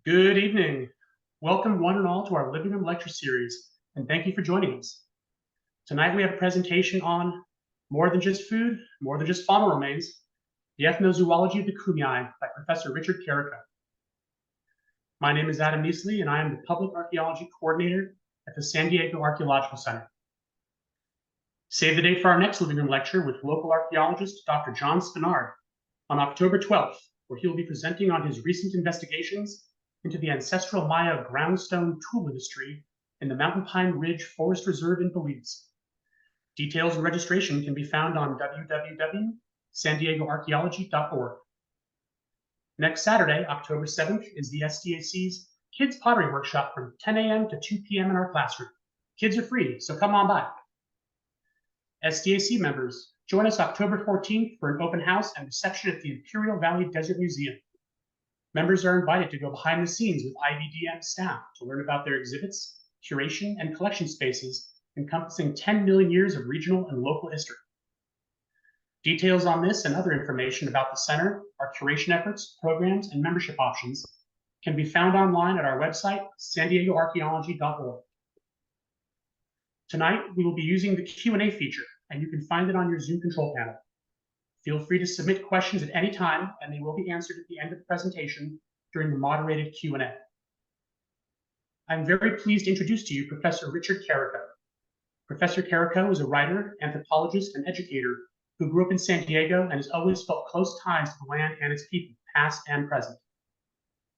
Good evening. Welcome one and all to our living room lecture series, and thank you for joining us. Tonight we have a presentation on more than just food, more than just faunal remains, the ethnozoology of the Kumeyaay by Professor Richard Carrico. My name is Adam Neasley, and I am the Public Archaeology Coordinator at the San Diego Archaeological Center. Save the date for our next living room lecture with local archaeologist Dr. John Spinard on October 12th, where he will be presenting on his recent investigations into the ancestral Maya groundstone tool industry in the Mountain Pine Ridge Forest Reserve in Belize. Details and registration can be found on www.sandiegoarchaeology.org. Next Saturday, October 7th, is the SDAC's Kids Pottery Workshop from 10 a.m. to 2 p.m. in our classroom. Kids are free, so come on by. SDAC members, join us October 14th for an open house and reception at the Imperial Valley Desert Museum. Members are invited to go behind the scenes with IVDM staff to learn about their exhibits, curation, and collection spaces encompassing 10 million years of regional and local history. Details on this and other information about the center, our curation efforts, programs, and membership options can be found online at our website, sandiegoarchaeology.org. Tonight, we will be using the Q&A feature, and you can find it on your Zoom control panel. Feel free to submit questions at any time, and they will be answered at the end of the presentation during the moderated Q&A. I'm very pleased to introduce to you Professor Richard Carrico. Professor Carrico is a writer, anthropologist, and educator who grew up in San Diego and has always felt close ties to the land and its people, past and present.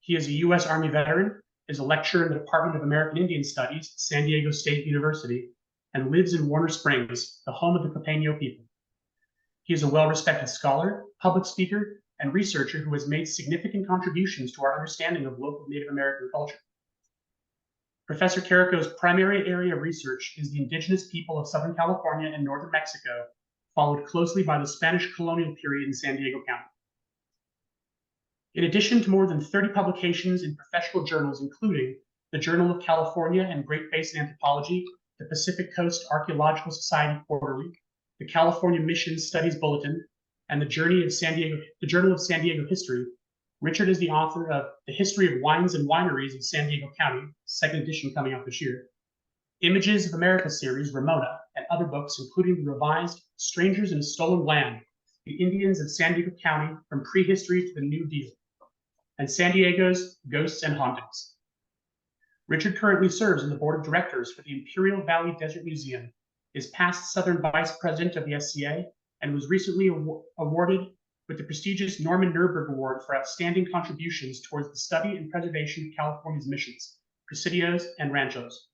He is a U.S. Army veteran, is a lecturer in the Department of American Indian Studies at San Diego State University, and lives in Warner Springs, the home of the Kumeyaay people. He is a well-respected scholar, public speaker, and researcher who has made significant contributions to our understanding of local Native American culture. Professor Carrico's primary area of research is the indigenous people of Southern California and Northern Mexico, followed closely by the Spanish colonial period in San Diego County. In addition to more than 30 publications in professional journals, including the Journal of California and Great Basin Anthropology, the Pacific Coast Archaeological Society Quarterly, the California Mission Studies Bulletin, and the Journal of San Diego History, Richard is the author of The History of Wines and Wineries in San Diego County, second edition coming out this year, Images of America series, Ramona, and other books, including the revised Strangers in a Stolen Land, The Indians of San Diego County from Prehistory to the New Deal, and San Diego's Ghosts and Hauntings. Richard currently serves on the board of directors for the Imperial Valley Desert Museum, is past Southern Vice President of the SCA, and was recently awarded with the prestigious Norman Nurburg Award for outstanding contributions towards the study and preservation of California's missions, presidios, and ranchos.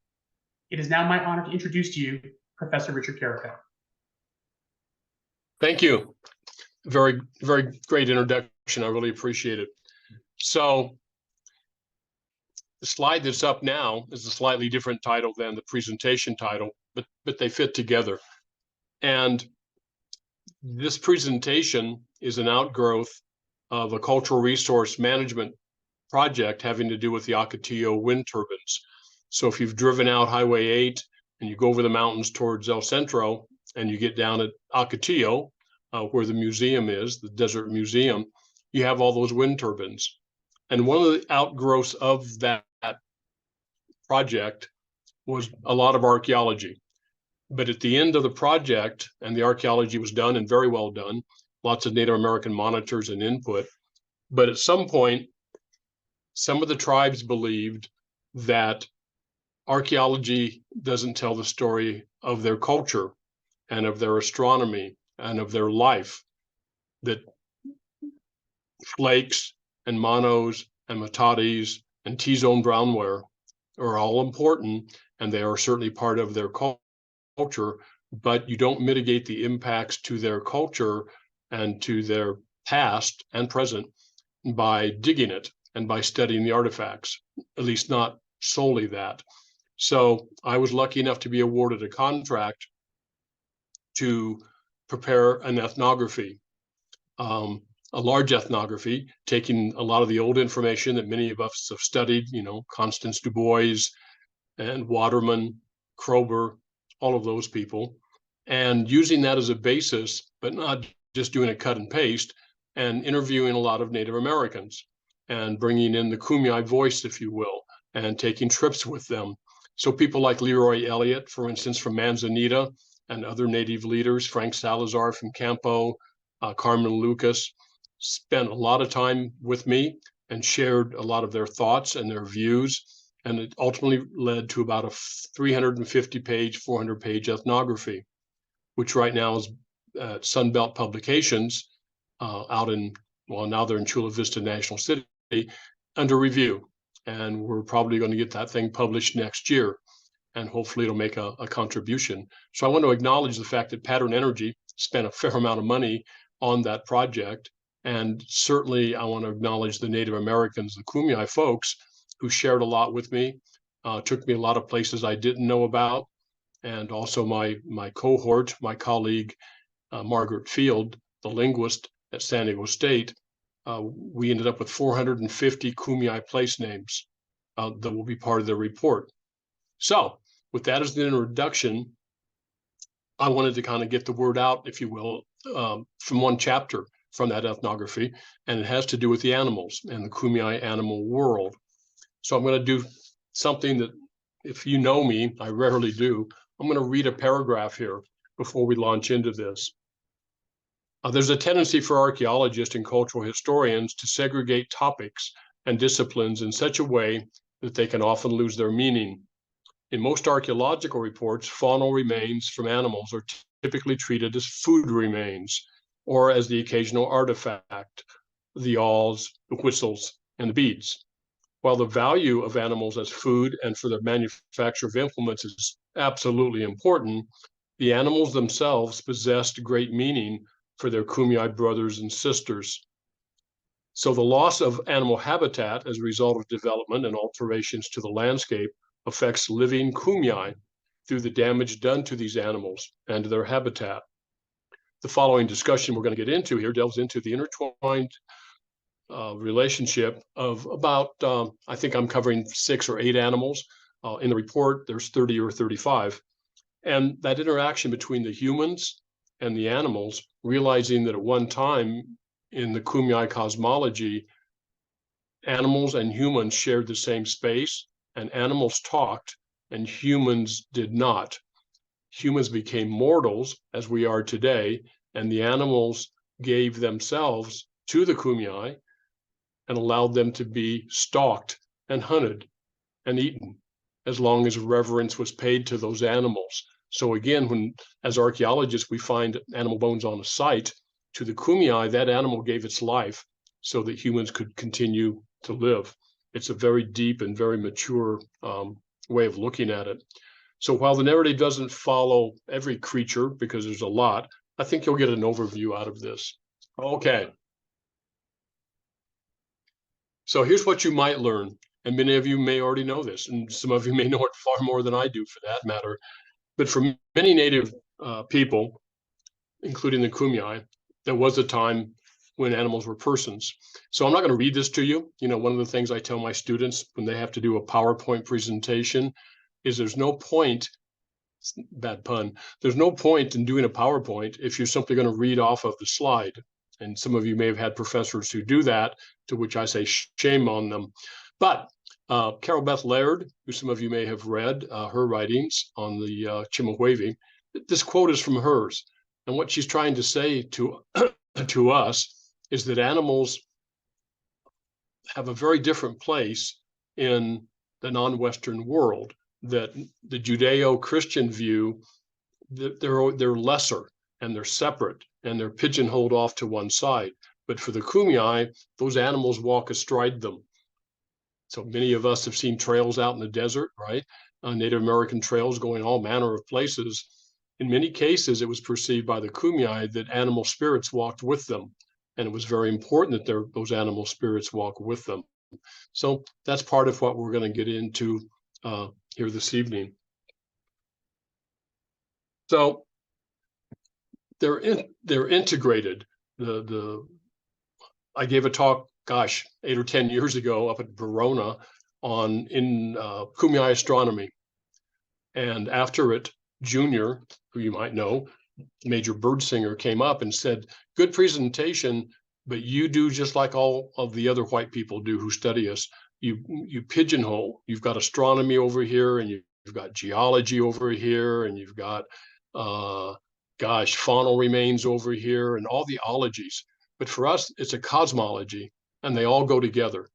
It is now my honor to introduce to you Professor Richard Carrico. Thank you. Very, very great introduction. I really appreciate it. So the slide that's up now is a slightly different title than the presentation title, but they fit together. And this presentation is an outgrowth of a cultural resource management project having to do with the Ocotillo wind turbines. So if you've driven out Highway 8 and you go over the mountains towards El Centro and you get down at Ocotillo, where the museum is, the Desert Museum, you have all those wind turbines. And one of the outgrowths of that project was a lot of archaeology. But at the end of the project, and the archaeology was done and very well done, lots of Native American monitors and input. But at some point, some of the tribes believed that archaeology doesn't tell the story of their culture and of their astronomy and of their life, that flakes and monos and matates and T-zone brownware are all important, and they are certainly part of their culture, but you don't mitigate the impacts to their culture and to their past and present by digging it and by studying the artifacts, at least not solely that. So I was lucky enough to be awarded a contract to prepare an ethnography, a large ethnography, taking a lot of the old information that many of us have studied, Constance Du Bois and Waterman, Kroeber, all of those people, and using that as a basis, but not just doing a cut and paste, and interviewing a lot of Native Americans. and bringing in the Kumeyaay voice, if you will, and taking trips with them. So people like Leroy Elliott, for instance, from Manzanita, and other Native leaders, Frank Salazar from Campo, Carmen Lucas, spent a lot of time with me and shared a lot of their thoughts and their views. And it ultimately led to about a 350-page, 400-page ethnography, which right now is at Sunbelt Publications out in, well, now they're in Chula Vista National City, under review. And we're probably going to get that thing published next year. And hopefully it'll make a contribution. So I want to acknowledge the fact that Pattern Energy spent a fair amount of money on that project. And certainly I want to acknowledge the Native Americans, the Kumeyaay folks, who shared a lot with me, took me a lot of places I didn't know about. And also my cohort, my colleague, Margaret Field, the linguist at San Diego State, we ended up with 450 Kumeyaay place names that will be part of the report. So with that as the introduction, I wanted to kind of get the word out, if you will, from one chapter from that ethnography, and it has to do with the animals and the Kumeyaay animal world. So I'm going to do something that, if you know me, I rarely do. I'm going to read a paragraph here before we launch into this. There's a tendency for archaeologists and cultural historians to segregate topics and disciplines in such a way that they can often lose their meaning. In most archaeological reports, faunal remains from animals are typically treated as food remains, or as the occasional artifact, the awls, the whistles, and the beads. While the value of animals as food and for the manufacture of implements is absolutely important, the animals themselves possessed great meaning for their Kumeyaay brothers and sisters. So the loss of animal habitat as a result of development and alterations to the landscape affects living Kumeyaay through the damage done to these animals and to their habitat. The following discussion we're going to get into here delves into the intertwined relationship of about, I think I'm covering 6 or 8 animals. In the report, there's 30 or 35. And that interaction between the humans and the animals, realizing that at one time in the Kumeyaay cosmology, animals and humans shared the same space, and animals talked and humans did not. Humans became mortals as we are today, and the animals gave themselves to the Kumeyaay and allowed them to be stalked and hunted and eaten as long as reverence was paid to those animals. So again, when as archaeologists we find animal bones on a site, to the Kumeyaay, that animal gave its life so that humans could continue to live. It's a very deep and very mature way of looking at it. So while the narrative doesn't follow every creature, because there's a lot, I think you'll get an overview out of this. Okay. So here's what you might learn, and many of you may already know this, and some of you may know it far more than I do for that matter. But for many Native people, including the Kumeyaay, there was a time when animals were persons. So I'm not going to read this to you. You know, one of the things I tell my students when they have to do a PowerPoint presentation is there's no point, bad pun, there's no point in doing a PowerPoint if you're simply going to read off of the slide. And some of you may have had professors who do that, to which I say shame on them. But Carol Beth Laird, who some of you may have read her writings on the Chemehuevi, this quote is from hers. And what she's trying to say to, to us is that animals have a very different place in the non-Western world, that the Judeo-Christian view, that they're lesser and they're separate and they're pigeonholed off to one side. But for the Kumeyaay, those animals walk astride them. So many of us have seen trails out in the desert, right? Native American trails going all manner of places. In many cases, it was perceived by the Kumeyaay that animal spirits walked with them. And it was very important that those animal spirits walk with them. So that's part of what we're going to get into here this evening. So they're integrated. I gave a talk, gosh, 8 or 10 years ago up at Verona in Kumeyaay astronomy. And after it, Junior, who you might know, Major Birdsinger, came up and said, good presentation, but you do just like all of the other white people do who study us. You pigeonhole. You've got astronomy over here, and you've got geology over here, and you've got faunal remains over here, and all the ologies. But for us, it's a cosmology, and they all go together.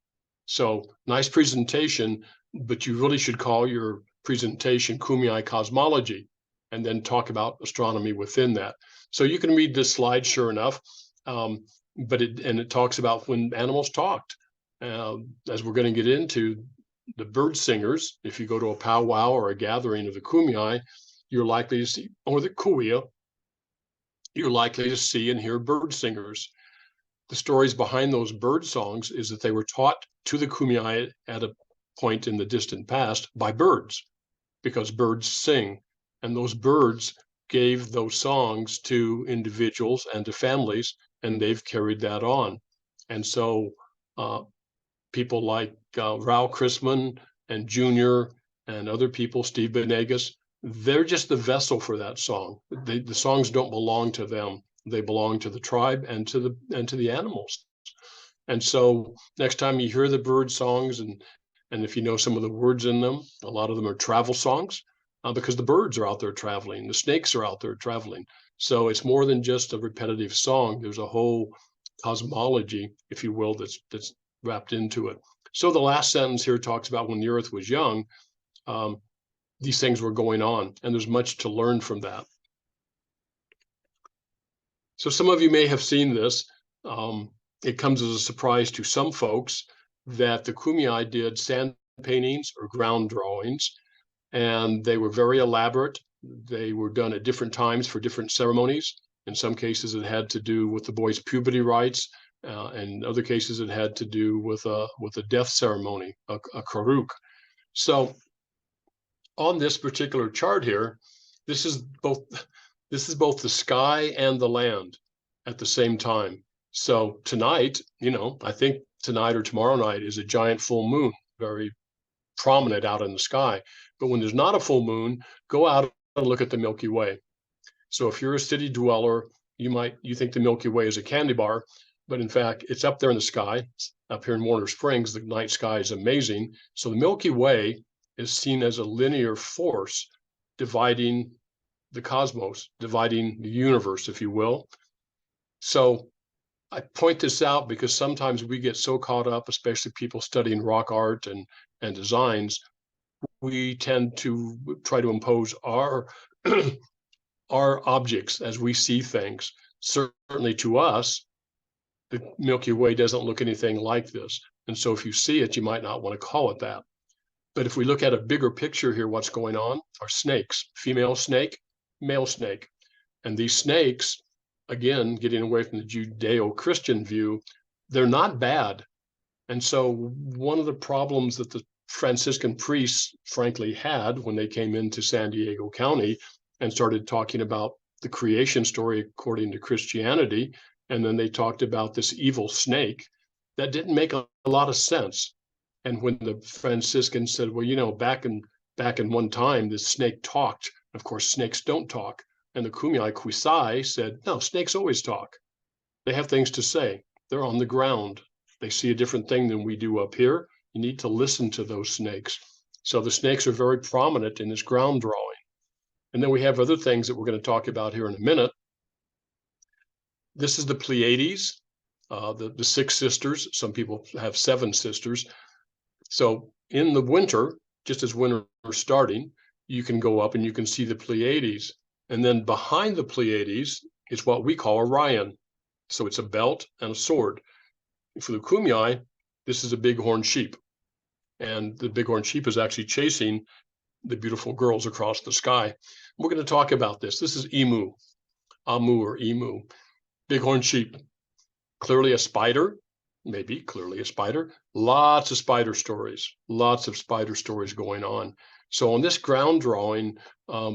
So nice presentation, but you really should call your presentation Kumeyaay Cosmology, and then talk about astronomy within that. So you can read this slide, sure enough, but it talks about when animals talked. As we're going to get into, the bird singers, if you go to a powwow or a gathering of the Kumeyaay, you're likely to see, or the Kuya, you're likely to see and hear bird singers. The stories behind those bird songs is that they were taught to the Kumeyaay at a point in the distant past by birds, because birds sing, and those birds gave those songs to individuals and to families, and they've carried that on. And so people like Rao Chrisman and Junior and other people, Steve Benegas, they're just the vessel for that song. The songs don't belong to them. They belong to the tribe and to the animals. And so next time you hear the bird songs, and if you know some of the words in them, a lot of them are travel songs, because the birds are out there traveling, the snakes are out there traveling. So it's more than just a repetitive song. There's a whole cosmology, if you will, that's wrapped into it. So the last sentence here talks about when the earth was young, these things were going on, and there's much to learn from that. So some of you may have seen this. It comes as a surprise to some folks that the Kumeyaay did sand paintings or ground drawings, and they were very elaborate. They were done at different times for different ceremonies. In some cases, it had to do with the boys' puberty rites, and in other cases, it had to do with a death ceremony, a karuk. So on this particular chart here, this is both the sky and the land at the same time. So tonight, I think tonight or tomorrow night is a giant full moon, very prominent out in the sky. But when there's not a full moon, go out and look at the Milky Way. So if you're a city dweller, you think the Milky Way is a candy bar, but in fact, it's up there in the sky. Up here in Warner Springs, the night sky is amazing. So the Milky Way is seen as a linear force dividing the cosmos, dividing the universe, if you will. So I point this out because sometimes we get so caught up, especially people studying rock art and designs, we tend to try to impose our our objects as we see things. Certainly to us, the Milky Way doesn't look anything like this. And so if you see it, you might not want to call it that. But if we look at a bigger picture here, what's going on are snakes, female snake, male snake. And these snakes, again, getting away from the Judeo-Christian view, they're not bad. And so one of the problems that the Franciscan priests, frankly, had when they came into San Diego County and started talking about the creation story according to Christianity, and then they talked about this evil snake, that didn't make a lot of sense. And when the Franciscans said, well, back in one time, the snake talked. Of course, snakes don't talk. And the Kumeyaay Kuisai said, no, snakes always talk. They have things to say. They're on the ground. They see a different thing than we do up here. You need to listen to those snakes. So the snakes are very prominent in this ground drawing. And then we have other things that we're going to talk about here in a minute. This is the Pleiades, the 6 sisters. Some people have 7 sisters. So in the winter, just as winter is starting, you can go up and you can see the Pleiades. And then behind the Pleiades is what we call Orion. So it's a belt and a sword. For the Kumeyaay, this is a bighorn sheep. And the bighorn sheep is actually chasing the beautiful girls across the sky. We're going to talk about this. This is Emu, Amu or Emu, bighorn sheep. Clearly a spider, maybe clearly a spider. Lots of spider stories going on. So on this ground drawing,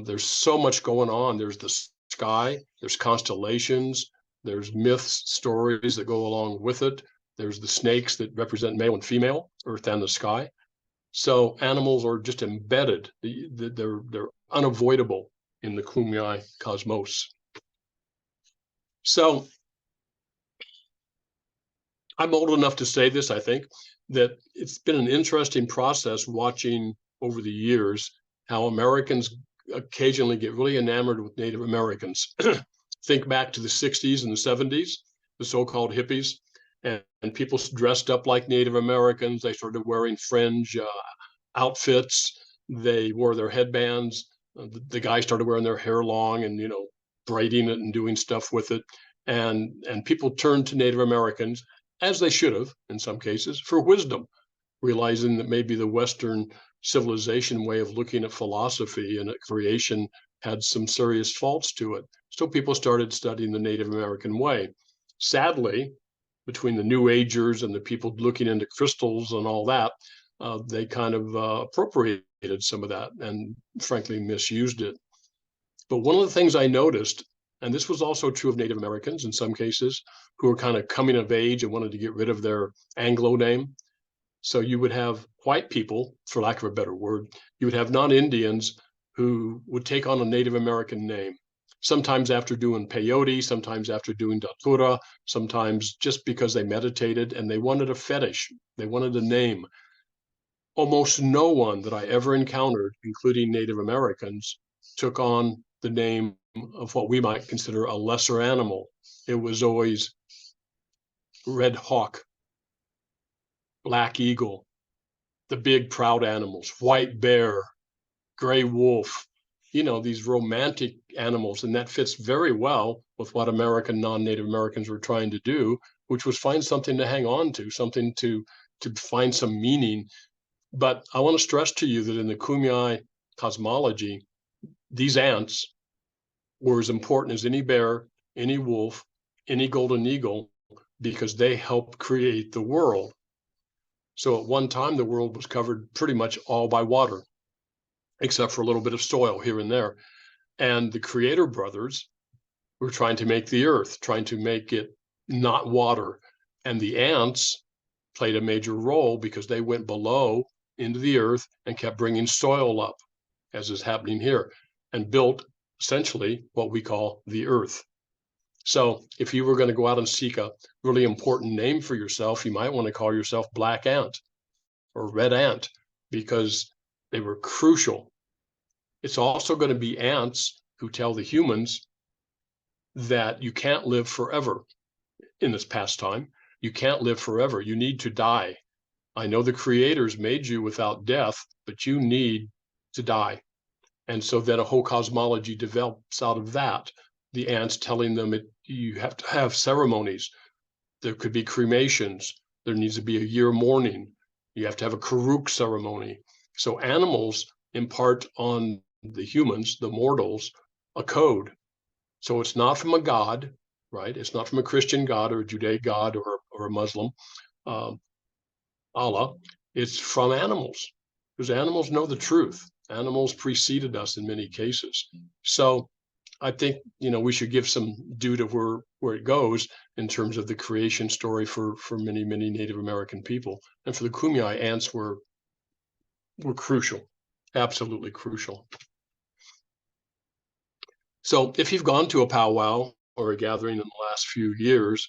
there's so much going on. There's the sky, there's constellations, there's myths, stories that go along with it. There's the snakes that represent male and female, earth and the sky. So animals are just embedded. They're unavoidable in the Kumeyaay cosmos. So I'm old enough to say this, I think, that it's been an interesting process watching over the years how Americans occasionally get really enamored with Native Americans. Think back to the 60s and the 70s, the so-called hippies, and people dressed up like Native Americans. They started wearing fringe outfits. They wore their headbands. The guys started wearing their hair long and, braiding it and doing stuff with it. And people turned to Native Americans, as they should have in some cases, for wisdom, realizing that maybe the Western civilization way of looking at philosophy and at creation had some serious faults to it. So people started studying the Native American way. Sadly, between the New Agers and the people looking into crystals and all that, they kind of appropriated some of that and frankly misused it. But one of the things I noticed, and this was also true of Native Americans in some cases, who were kind of coming of age and wanted to get rid of their Anglo name. So you would have white people, for lack of a better word, you would have non-Indians who would take on a Native American name, sometimes after doing peyote, sometimes after doing datura, sometimes just because they meditated and they wanted a fetish, they wanted a name. Almost no one that I ever encountered, including Native Americans, took on the name of what we might consider a lesser animal. It was always red hawk, black eagle, the big proud animals, white bear, gray wolf, these romantic animals. And that fits very well with what American non-Native Americans were trying to do, which was find something to hang on to, something to find some meaning. But I want to stress to you that in the Kumeyaay cosmology, these ants were as important as any bear, any wolf, any golden eagle, because they helped create the world. So at one time, the world was covered pretty much all by water, except for a little bit of soil here and there. And the Creator brothers were trying to make the earth, trying to make it not water. And the ants played a major role because they went below into the earth and kept bringing soil up, as is happening here, and built essentially what we call the earth. So if you were going to go out and seek a really important name for yourself, you might want to call yourself Black Ant or Red Ant, because they were crucial. It's also going to be ants who tell the humans that you can't live forever in this pastime. You can't live forever. You need to die. I know the creators made you without death, but you need to die. And so then a whole cosmology develops out of that. The ants telling them you have to have ceremonies. There could be cremations. There needs to be a year mourning. You have to have a Karuk ceremony. So animals impart on the humans, the mortals, a code. So it's not from a god, right? It's not from a Christian god or a Judaic god or a Muslim, Allah. It's from animals, because animals know the truth. Animals preceded us in many cases. So I think, we should give some due to where it goes in terms of the creation story for many, many Native American people. And for the Kumeyaay, ants were crucial, absolutely crucial. So if you've gone to a powwow or a gathering in the last few years,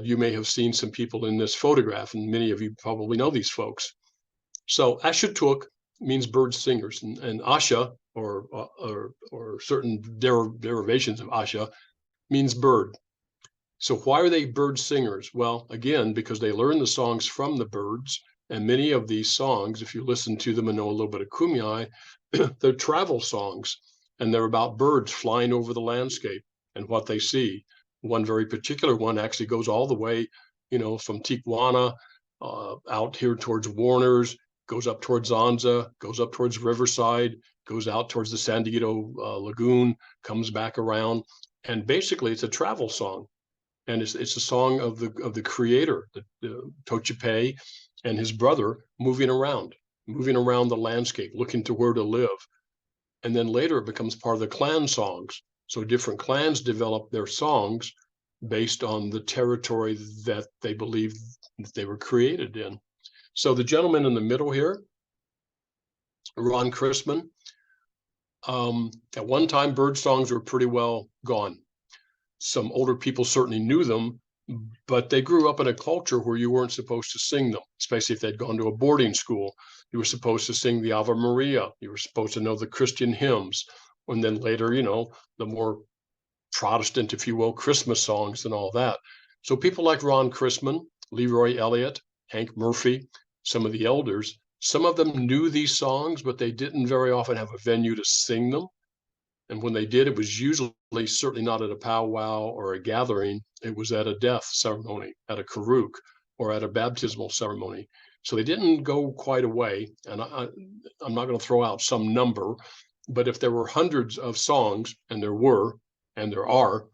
you may have seen some people in this photograph, and many of you probably know these folks. So Ashatuk means bird singers, and Asha, or certain derivations of Asha, means bird. So why are they bird singers? Well, again, because they learn the songs from the birds, and many of these songs, if you listen to them and know a little bit of Kumeyaay, they're travel songs, and they're about birds flying over the landscape and what they see. One very particular one actually goes all the way, from Tijuana out here towards Warner's, goes up towards Zanza, goes up towards Riverside, goes out towards the San Diego Lagoon, comes back around, and basically it's a travel song, and it's a song of the creator, the Tochipe, and his brother moving around the landscape, looking to where to live, and then later it becomes part of the clan songs. So different clans develop their songs based on the territory that they believe that they were created in. So the gentleman in the middle here, Ron Chrisman, at one time bird songs were pretty well gone. Some older people certainly knew them, but they grew up in a culture where you weren't supposed to sing them, especially if they'd gone to a boarding school. You were supposed to sing the Ave Maria. You were supposed to know the Christian hymns. And then later, you know, the more Protestant, if you will, Christmas songs and all that. So people like Ron Chrisman, Leroy Elliott, Hank Murphy, some of the elders, some of them knew these songs, but they didn't very often have a venue to sing them. And when they did, it was usually certainly not at a powwow or a gathering. It was at a death ceremony, at a karuk, or at a baptismal ceremony. So they didn't go quite away. And I'm not going to throw out some number, but if there were hundreds of songs, and there were, and there are,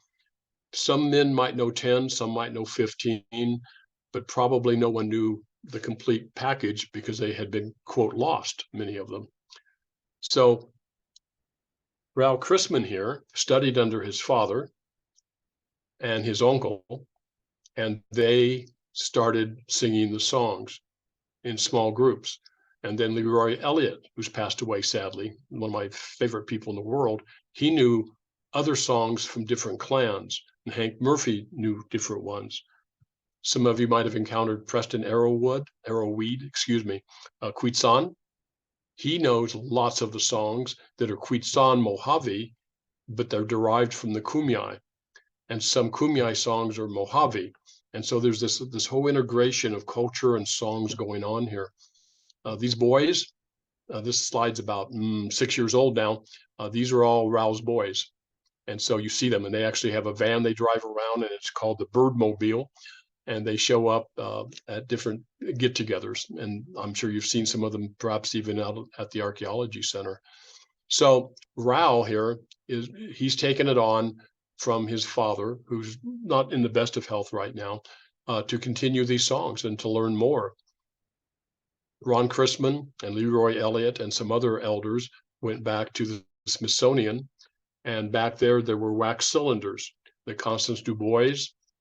some men might know 10, some might know 15, but probably no one knew the complete package because they had been, quote, lost, many of them. So Ralph Chrisman here studied under his father and his uncle, and they started singing the songs in small groups. And then Leroy Elliott, who's passed away sadly, one of my favorite people in the world, he knew other songs from different clans, and Hank Murphy knew different ones. Some of you might have encountered Preston Arrowweed, Queetson. He knows lots of the songs that are Queetson Mojave, but they're derived from the Kumeyaay. And some Kumeyaay songs are Mojave. And so there's this whole integration of culture and songs going on here. These boys, this slide's about 6 years old now. These are all Rao's boys. And so you see them, and they actually have a van they drive around, and it's called the Birdmobile. And they show up at different get-togethers. And I'm sure you've seen some of them, perhaps even out at the Archaeology Center. So Rao here, he's taken it on from his father, who's not in the best of health right now, to continue these songs and to learn more. Ron Chrisman and Leroy Elliott and some other elders went back to the Smithsonian, and back there were wax cylinders that Constance Du Bois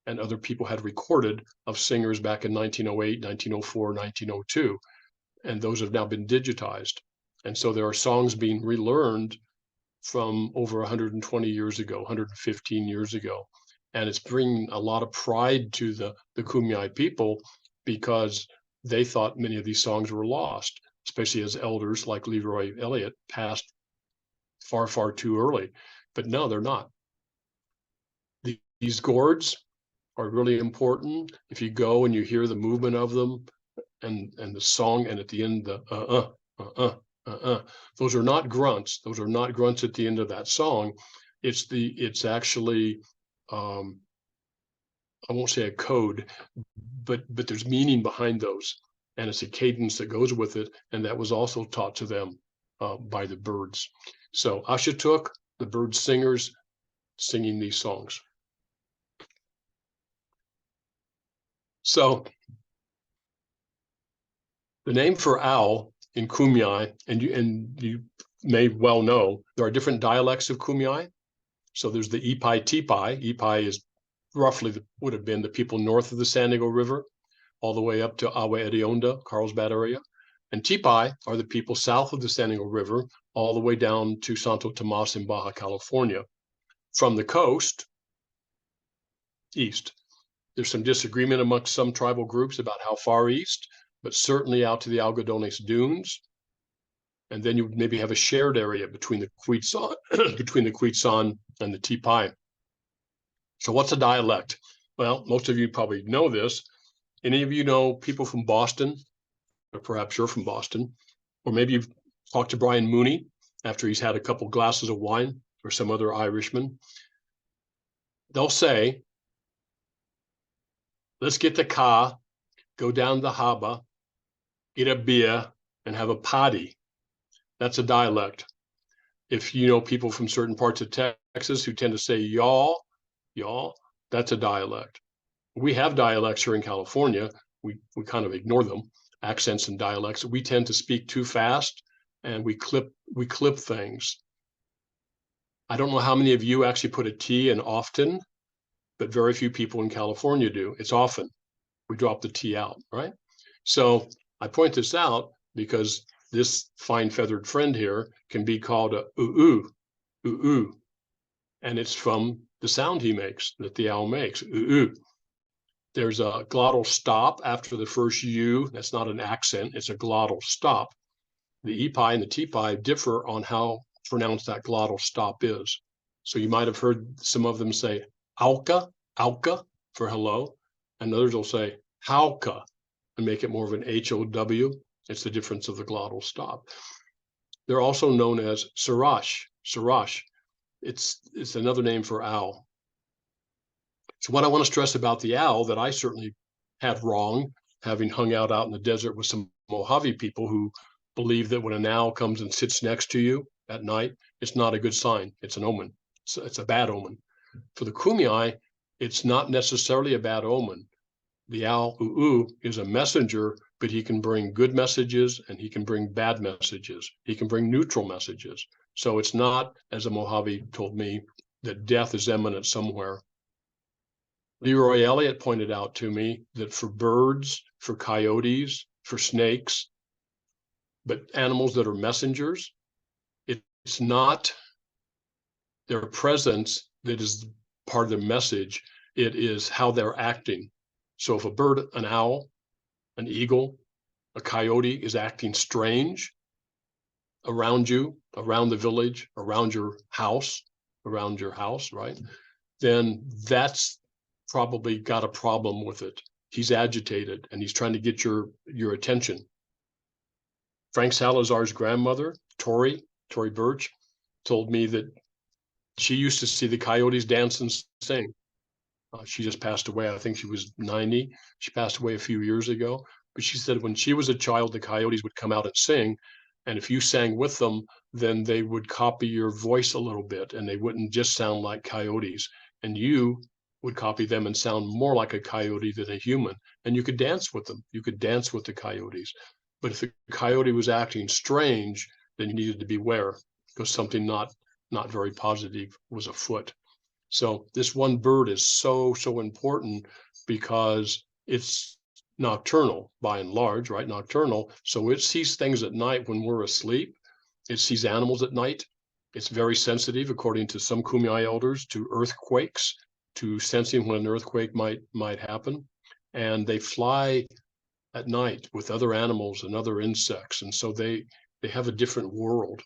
and other people had recorded of singers back in 1908, 1904, 1902, and those have now been digitized. And so there are songs being relearned from over 120 years ago, 115 years ago. And it's bringing a lot of pride to the Kumeyaay people, because they thought many of these songs were lost, especially as elders like Leroy Elliott passed far, far too early. But no, they're not. These gourds are really important. If you go and you hear the movement of them and the song, and at the end, the those are not grunts. Those are not grunts at the end of that song. It's actually, I won't say a code, but there's meaning behind those, and it's a cadence that goes with it, and that was also taught to them by the birds. So Ashatuk, the bird singers, singing these songs. So the name for owl in Kumeyaay, and you may well know, there are different dialects of Kumeyaay. So there's the Ipai Tipai. Ipai is roughly would have been the people north of the San Diego River, all the way up to Agua Hedionda, Carlsbad area. And Tipai are the people south of the San Diego River, all the way down to Santo Tomas in Baja California. From the coast, east. There's some disagreement amongst some tribal groups about how far east, but certainly out to the Algodones Dunes. And then you maybe have a shared area between the Queetson, and the Tipai. So what's a dialect? Well, most of you probably know this. Any of you know people from Boston, or perhaps you're from Boston, or maybe you've talked to Brian Mooney after he's had a couple glasses of wine, or some other Irishman. They'll say, let's get the car, go down the harbor, get a beer, and have a party. That's a dialect. If you know people from certain parts of Texas who tend to say y'all, that's a dialect. We have dialects here in California. We kind of ignore them, accents and dialects. We tend to speak too fast, and we clip things. I don't know how many of you actually put a T in often, but very few people in California do. It's often. We drop the T out, right? So I point this out because this fine feathered friend here can be called a oo, and it's from the sound he makes, that the owl makes, oo. There's a glottal stop after the first U. That's not an accent, it's a glottal stop. The EPI and the TPI differ on how pronounced that glottal stop is. So you might have heard some of them say auka, auka for hello, and others will say hauka and make it more of an HOW. It's the difference of the glottal stop. They're also known as sarash, sarash. It's another name for owl. So what I want to stress about the owl that I certainly had wrong, having hung out in the desert with some Mojave people who believe that when an owl comes and sits next to you at night, it's not a good sign. It's an omen. It's a bad omen. For the Kumeyaay, it's not necessarily a bad omen. The owl is a messenger, but he can bring good messages and he can bring bad messages. He can bring neutral messages. So it's not, as a Mojave told me, that death is imminent somewhere. Leroy Elliott pointed out to me that for birds, for coyotes, for snakes, but animals that are messengers, it's not their presence that is part of the message. It is how they're acting. So if a bird, an owl, an eagle, a coyote is acting strange around you, around the village, around your house, right? Then that's probably got a problem with it. He's agitated and he's trying to get your attention. Frank Salazar's grandmother, Tori Birch, told me that she used to see the coyotes dance and sing. She just passed away. I think she was 90. She passed away a few years ago. But she said when she was a child, the coyotes would come out and sing. And if you sang with them, then they would copy your voice a little bit and they wouldn't just sound like coyotes. And you would copy them and sound more like a coyote than a human. And you could dance with them. You could dance with the coyotes. But if the coyote was acting strange, then you needed to beware because something not very positive was afoot. So this one bird is so important because it's nocturnal by and large, right? Nocturnal. So it sees things at night when we're asleep. It sees animals at night. It's very sensitive, according to some Kumeyaay elders, to earthquakes, to sensing when an earthquake might happen. And they fly at night with other animals and other insects. And so they have a different world.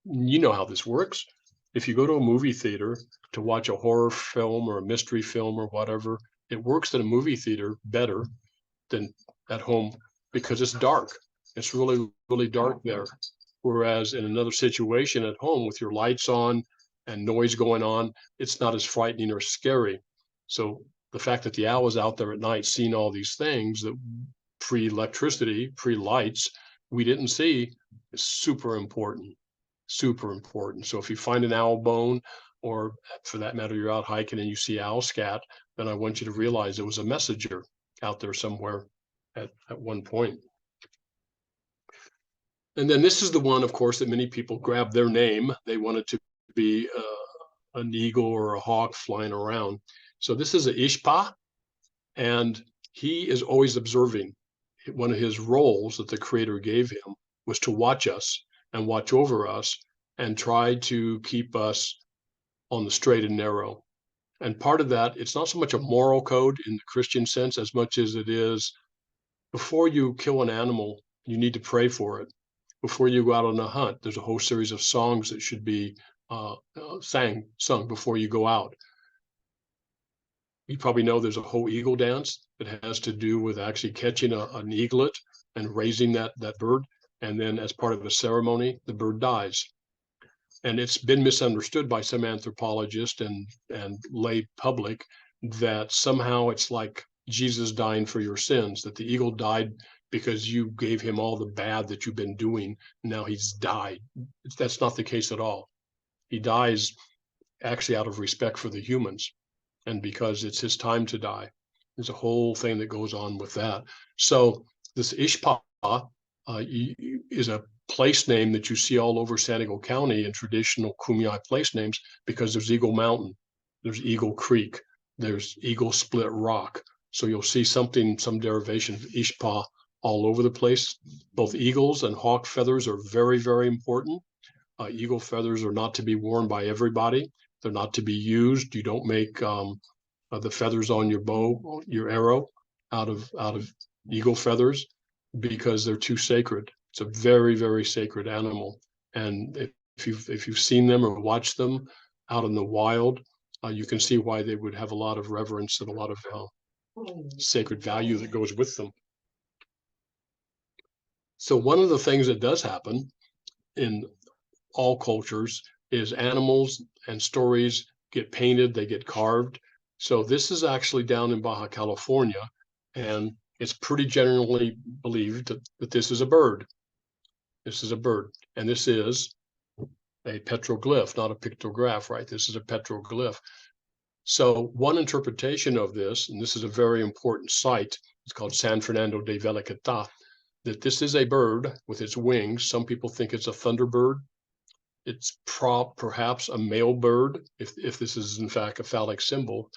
You know how this works. If you go to a movie theater to watch a horror film or a mystery film or whatever, it works at a movie theater better than at home because it's dark. It's really, really dark there. Whereas in another situation at home with your lights on and noise going on, it's not as frightening or scary. So the fact that the owl is out there at night seeing all these things that pre-electricity, pre-lights, we didn't see is super important. Super important. So if you find an owl bone, or for that matter, you're out hiking and you see owl scat, then I want you to realize there was a messenger out there somewhere at one point. And then this is the one, of course, that many people grab their name. They want it to be an eagle or a hawk flying around. So this is a Ishpa, and he is always observing. One of his roles that the Creator gave him was to watch us and watch over us and try to keep us on the straight and narrow. And part of that, it's not so much a moral code in the Christian sense as much as it is before you kill an animal, you need to pray for it. Before you go out on a hunt, there's a whole series of songs that should be sung before you go out. You probably know there's a whole eagle dance that has to do with actually catching an eaglet and raising that bird. And then as part of a ceremony, the bird dies. And it's been misunderstood by some anthropologists and lay public that somehow it's like Jesus dying for your sins, that the eagle died because you gave him all the bad that you've been doing. Now he's died. That's not the case at all. He dies actually out of respect for the humans and because it's his time to die. There's a whole thing that goes on with that. So this Ishpa is a place name that you see all over San Diego County in traditional Kumeyaay place names because there's Eagle Mountain, there's Eagle Creek, there's Eagle Split Rock. So you'll see some derivation of Ishpa all over the place. Both eagles and hawk feathers are very, very important. Eagle feathers are not to be worn by everybody. They're not to be used. You don't make the feathers on your bow, your arrow, out of eagle feathers, because they're too sacred. It's a very, very sacred animal. And if you've seen them or watched them out in the wild, you can see why they would have a lot of reverence and a lot of sacred value that goes with them. So one of the things that does happen in all cultures is animals and stories get painted, they get carved. So this is actually down in Baja California, and it's pretty generally believed that this is a bird. This is a bird, and this is a petroglyph, not a pictograph, right? This is a petroglyph. So one interpretation of this, and this is a very important site, it's called San Fernando de Velicata, that this is a bird with its wings. Some people think it's a thunderbird. It's perhaps a male bird, if this is in fact a phallic symbol.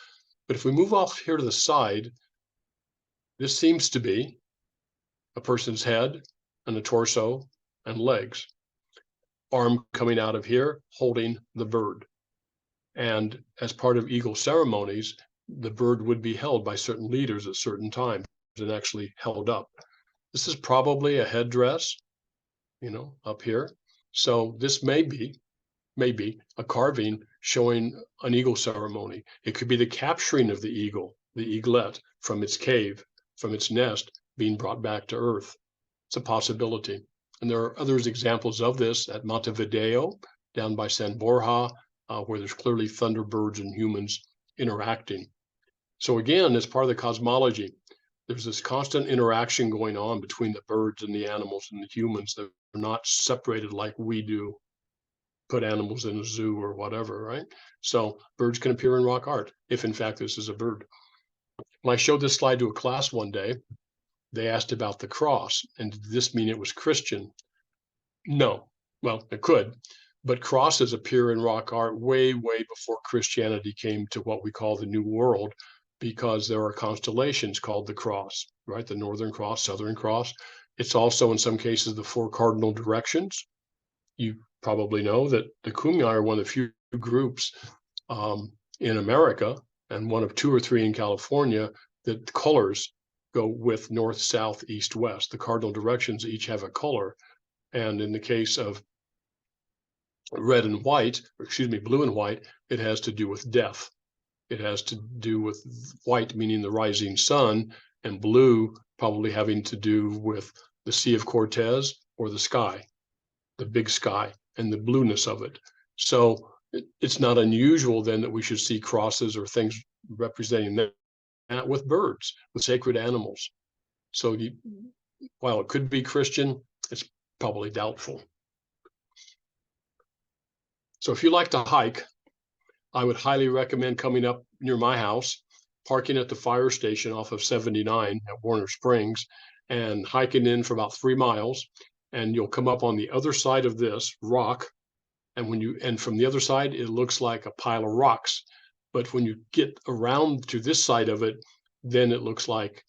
But if we move off here to the side, this seems to be a person's head and a torso and legs. Arm coming out of here, holding the bird. And as part of eagle ceremonies, the bird would be held by certain leaders at certain times and actually held up. This is probably a headdress, up here. So this may be a carving showing an eagle ceremony. It could be the capturing of the eagle, the eaglet, from its cave, from its nest, being brought back to earth. It's a possibility. And there are others examples of this at Montevideo, down by San Borja, where there's clearly thunderbirds and humans interacting. So again, as part of the cosmology, there's this constant interaction going on between the birds and the animals and the humans that are not separated like we do, put animals in a zoo or whatever, right? So birds can appear in rock art, if in fact this is a bird. When I showed this slide to a class one day, they asked about the cross, and did this mean it was Christian? No. Well, it could, but crosses appear in rock art way, way before Christianity came to what we call the New World, because there are constellations called the cross, right? The Northern Cross, Southern Cross. It's also in some cases the four cardinal directions. You probably know that the Kumeyaay are one of the few groups in America, and one of two or three in California, that colors go with north, south, east, west. The cardinal directions each have a color. And in the case of red and white, or excuse me, blue and white, it has to do with death. It has to do with white, meaning the rising sun, and blue probably having to do with the Sea of Cortez or the sky, the big sky, and the blueness of it. So it's not unusual then that we should see crosses or things representing that with birds, with sacred animals. So while it could be Christian, it's probably doubtful. So if you like to hike, I would highly recommend coming up near my house, parking at the fire station off of 79 at Warner Springs, and hiking in for about 3 miles. And you'll come up on the other side of this rock. And from the other side, it looks like a pile of rocks. But when you get around to this side of it, then it looks like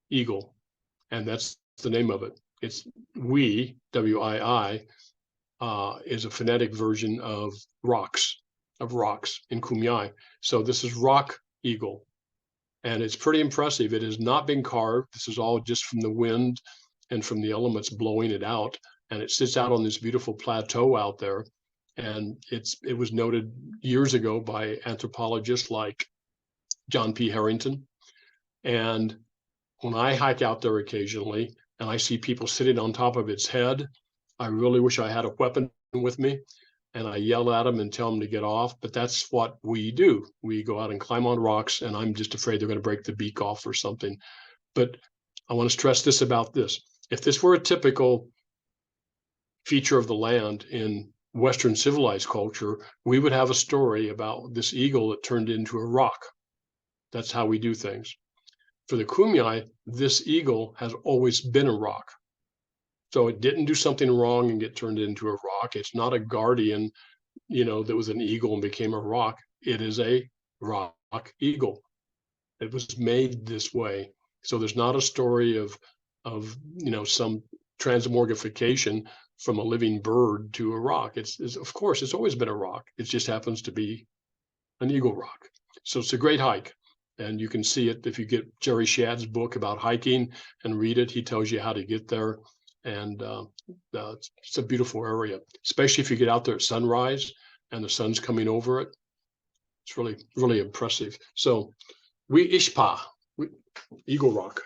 eagle. And that's the name of it. It's W-I-I, is a phonetic version of rocks in Kumeyaay. So this is rock eagle, and it's pretty impressive. It has not been carved. This is all just from the wind and from the elements blowing it out, and it sits out on this beautiful plateau out there. And it was noted years ago by anthropologists like John P. Harrington. And when I hike out there occasionally and I see people sitting on top of its head, I really wish I had a weapon with me, and I yell at them and tell them to get off. But that's what we do. We go out and climb on rocks, and I'm just afraid they're going to break the beak off or something. But I want to stress this about this. If this were a typical feature of the land in Western civilized culture, we would have a story about this eagle that turned into a rock. That's how we do things. For the Kumeyaay, this eagle has always been a rock. So it didn't do something wrong and get turned into a rock. It's not a guardian, that was an eagle and became a rock. It is a rock eagle. It was made this way. So there's not a story of some transmogrification from a living bird to a rock. It's of course, it's always been a rock. It just happens to be an eagle rock. So it's a great hike. And you can see it if you get Jerry Shadd's book about hiking and read it. He tells you how to get there. And it's a beautiful area, especially if you get out there at sunrise and the sun's coming over it. It's really, really impressive. So we Ishpa, Eagle Rock.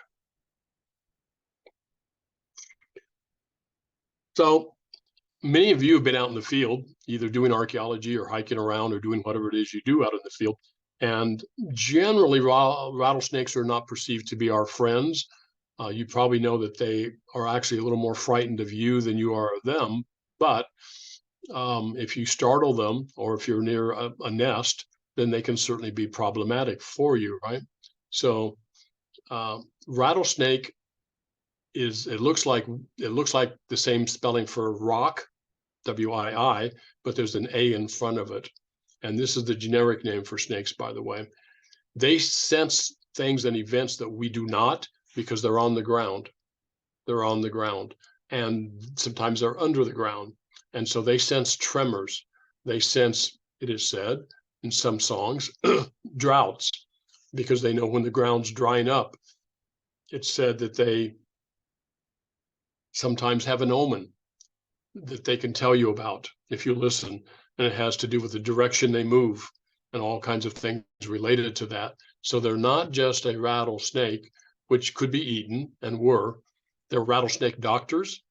So many of you have been out in the field, either doing archaeology or hiking around or doing whatever it is you do out in the field. And generally, rattlesnakes are not perceived to be our friends. You probably know that they are actually a little more frightened of you than you are of them. But if you startle them, or if you're near a nest, then they can certainly be problematic for you, right? So rattlesnake it looks like the same spelling for rock, W-I-I, but there's an A in front of it. And this is the generic name for snakes, by the way. They sense things and events that we do not, because they're on the ground. They're on the ground. And sometimes they're under the ground. And so they sense tremors. They sense, it is said in some songs, droughts, because they know when the ground's drying up. It's said that they sometimes have an omen that they can tell you about if you listen, and it has to do with the direction they move and all kinds of things related to that. So they're not just a rattlesnake, which could be eaten and were. They're rattlesnake doctors,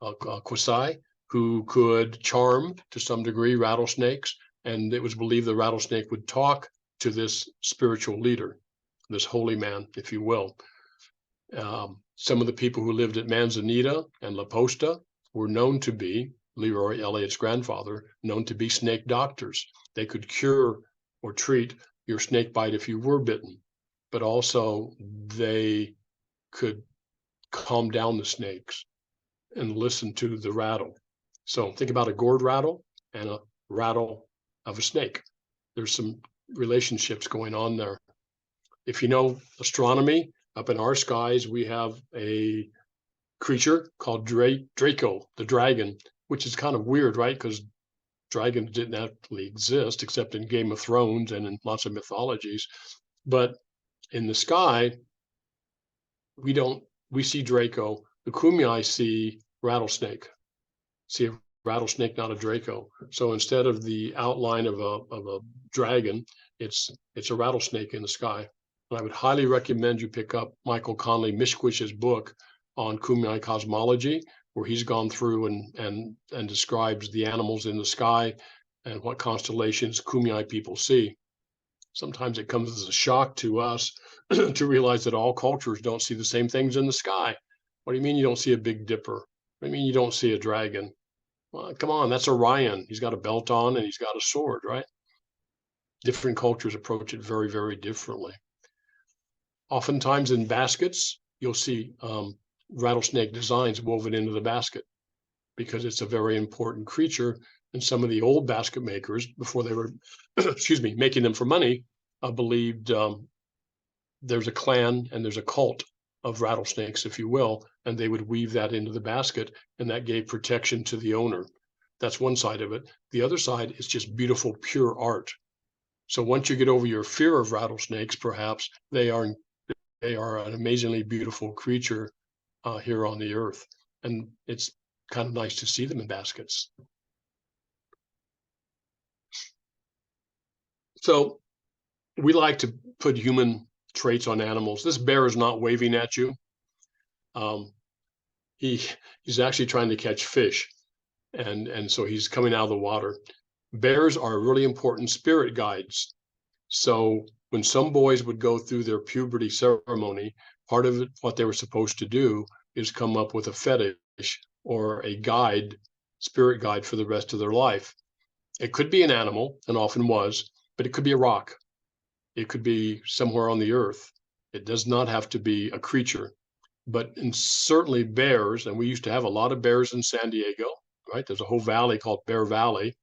Kumeyaay, who could charm to some degree rattlesnakes, and it was believed the rattlesnake would talk to this spiritual leader, this holy man, if you will. Some of the people who lived at Manzanita and La Posta were known to be, Leroy Elliott's grandfather, known to be snake doctors. They could cure or treat your snake bite if you were bitten, but also they could calm down the snakes and listen to the rattle. So think about a gourd rattle and a rattle of a snake. There's some relationships going on there. If you know astronomy, up in our skies, we have a creature called Draco, the dragon, which is kind of weird, right? Because dragons didn't actually exist except in Game of Thrones and in lots of mythologies. But in the sky, we see Draco. The Kumeyaay see rattlesnake, see a rattlesnake, not a Draco. So instead of the outline of a dragon, it's a rattlesnake in the sky. And I would highly recommend you pick up Michael Conley Mishkwish's book on Kumeyaay cosmology, where he's gone through and describes the animals in the sky and what constellations Kumeyaay people see. Sometimes it comes as a shock to us to realize that all cultures don't see the same things in the sky. What do you mean you don't see a Big Dipper? What do you mean you don't see a dragon? Well, come on, that's Orion. He's got a belt on and he's got a sword, right? Different cultures approach it very, very differently. Oftentimes in baskets, you'll see rattlesnake designs woven into the basket because it's a very important creature. And some of the old basket makers, before they were, excuse me, making them for money, believed there's a clan and there's a cult of rattlesnakes, if you will, and they would weave that into the basket, and that gave protection to the owner. That's one side of it. The other side is just beautiful, pure art. So once you get over your fear of rattlesnakes, perhaps they are an amazingly beautiful creature here on the earth, and it's kind of nice to see them in baskets. So we like to put human traits on animals. This bear is not waving at you. He's actually trying to catch fish, and so he's coming out of the water. Bears are really important spirit guides. So when some boys would go through their puberty ceremony, part of it, what they were supposed to do is come up with a fetish or a guide, spirit guide for the rest of their life. It could be an animal, and often was, but it could be a rock. It could be somewhere on the earth. It does not have to be a creature. But certainly bears, and we used to have a lot of bears in San Diego, right? There's a whole valley called Bear Valley.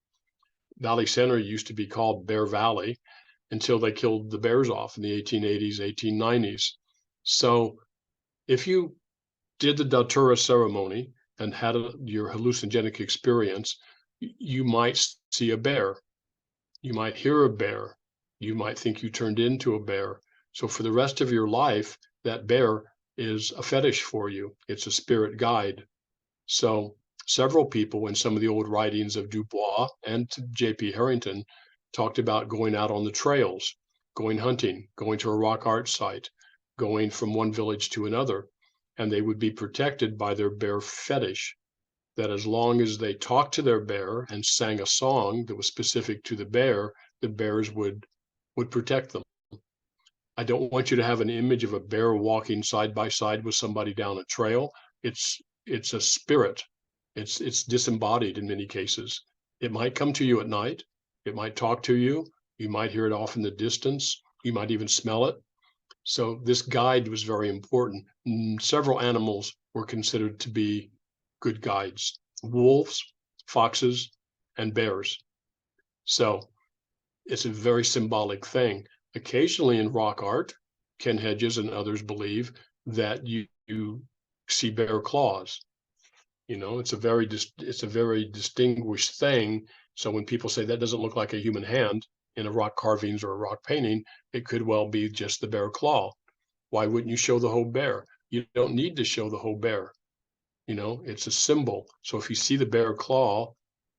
Valley Center used to be called Bear Valley until they killed the bears off in the 1880s, 1890s. So if you did the Datura ceremony and had your hallucinogenic experience, you might see a bear. You might hear a bear. You might think you turned into a bear. So for the rest of your life, that bear is a fetish for you. It's a spirit guide. So several people in some of the old writings of Dubois and J.P. Harrington talked about going out on the trails, going hunting, going to a rock art site, going from one village to another, and they would be protected by their bear fetish. That as long as they talked to their bear and sang a song that was specific to the bears would protect them. I don't want you to have an image of a bear walking side by side with somebody down a trail. It's a spirit. It's disembodied in many cases. It might come to you at night. It might talk to you. You might hear it off in the distance. You might even smell it. So this guide was very important. Several animals were considered to be good guides: wolves, foxes, and bears. So it's a very symbolic thing. Occasionally in rock art, Ken Hedges and others believe that you see bear claws. You know, it's a very distinguished thing. So when people say that doesn't look like a human hand in a rock carvings or a rock painting, it could well be just the bear claw. Why wouldn't you show the whole bear? You don't need to show the whole bear. You know, it's a symbol. So if you see the bear claw,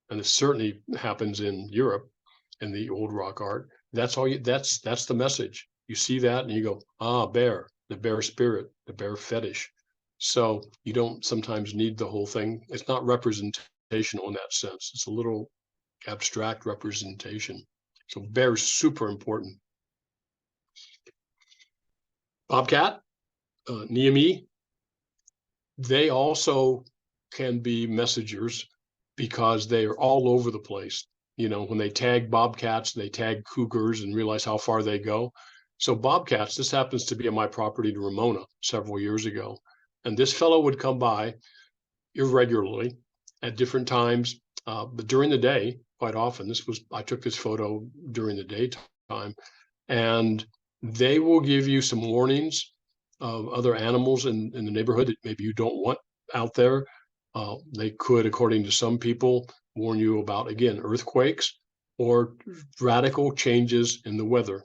and it certainly happens in Europe in the old rock art, that's the message. You see that and you go, ah, bear, the bear spirit, the bear fetish. So you don't sometimes need the whole thing. It's not representational in that sense. It's a little abstract representation. So bear is super important. Bobcat, Neami, they also can be messengers because they are all over the place. You know, when they tag bobcats, they tag cougars and realize how far they go. So bobcats, this happens to be on my property in Ramona several years ago. And this fellow would come by irregularly at different times, but during the day, quite often. I took this photo during the daytime, and they will give you some warnings of other animals in the neighborhood that maybe you don't want out there. They could, according to some people, warn you about, again, earthquakes or radical changes in the weather.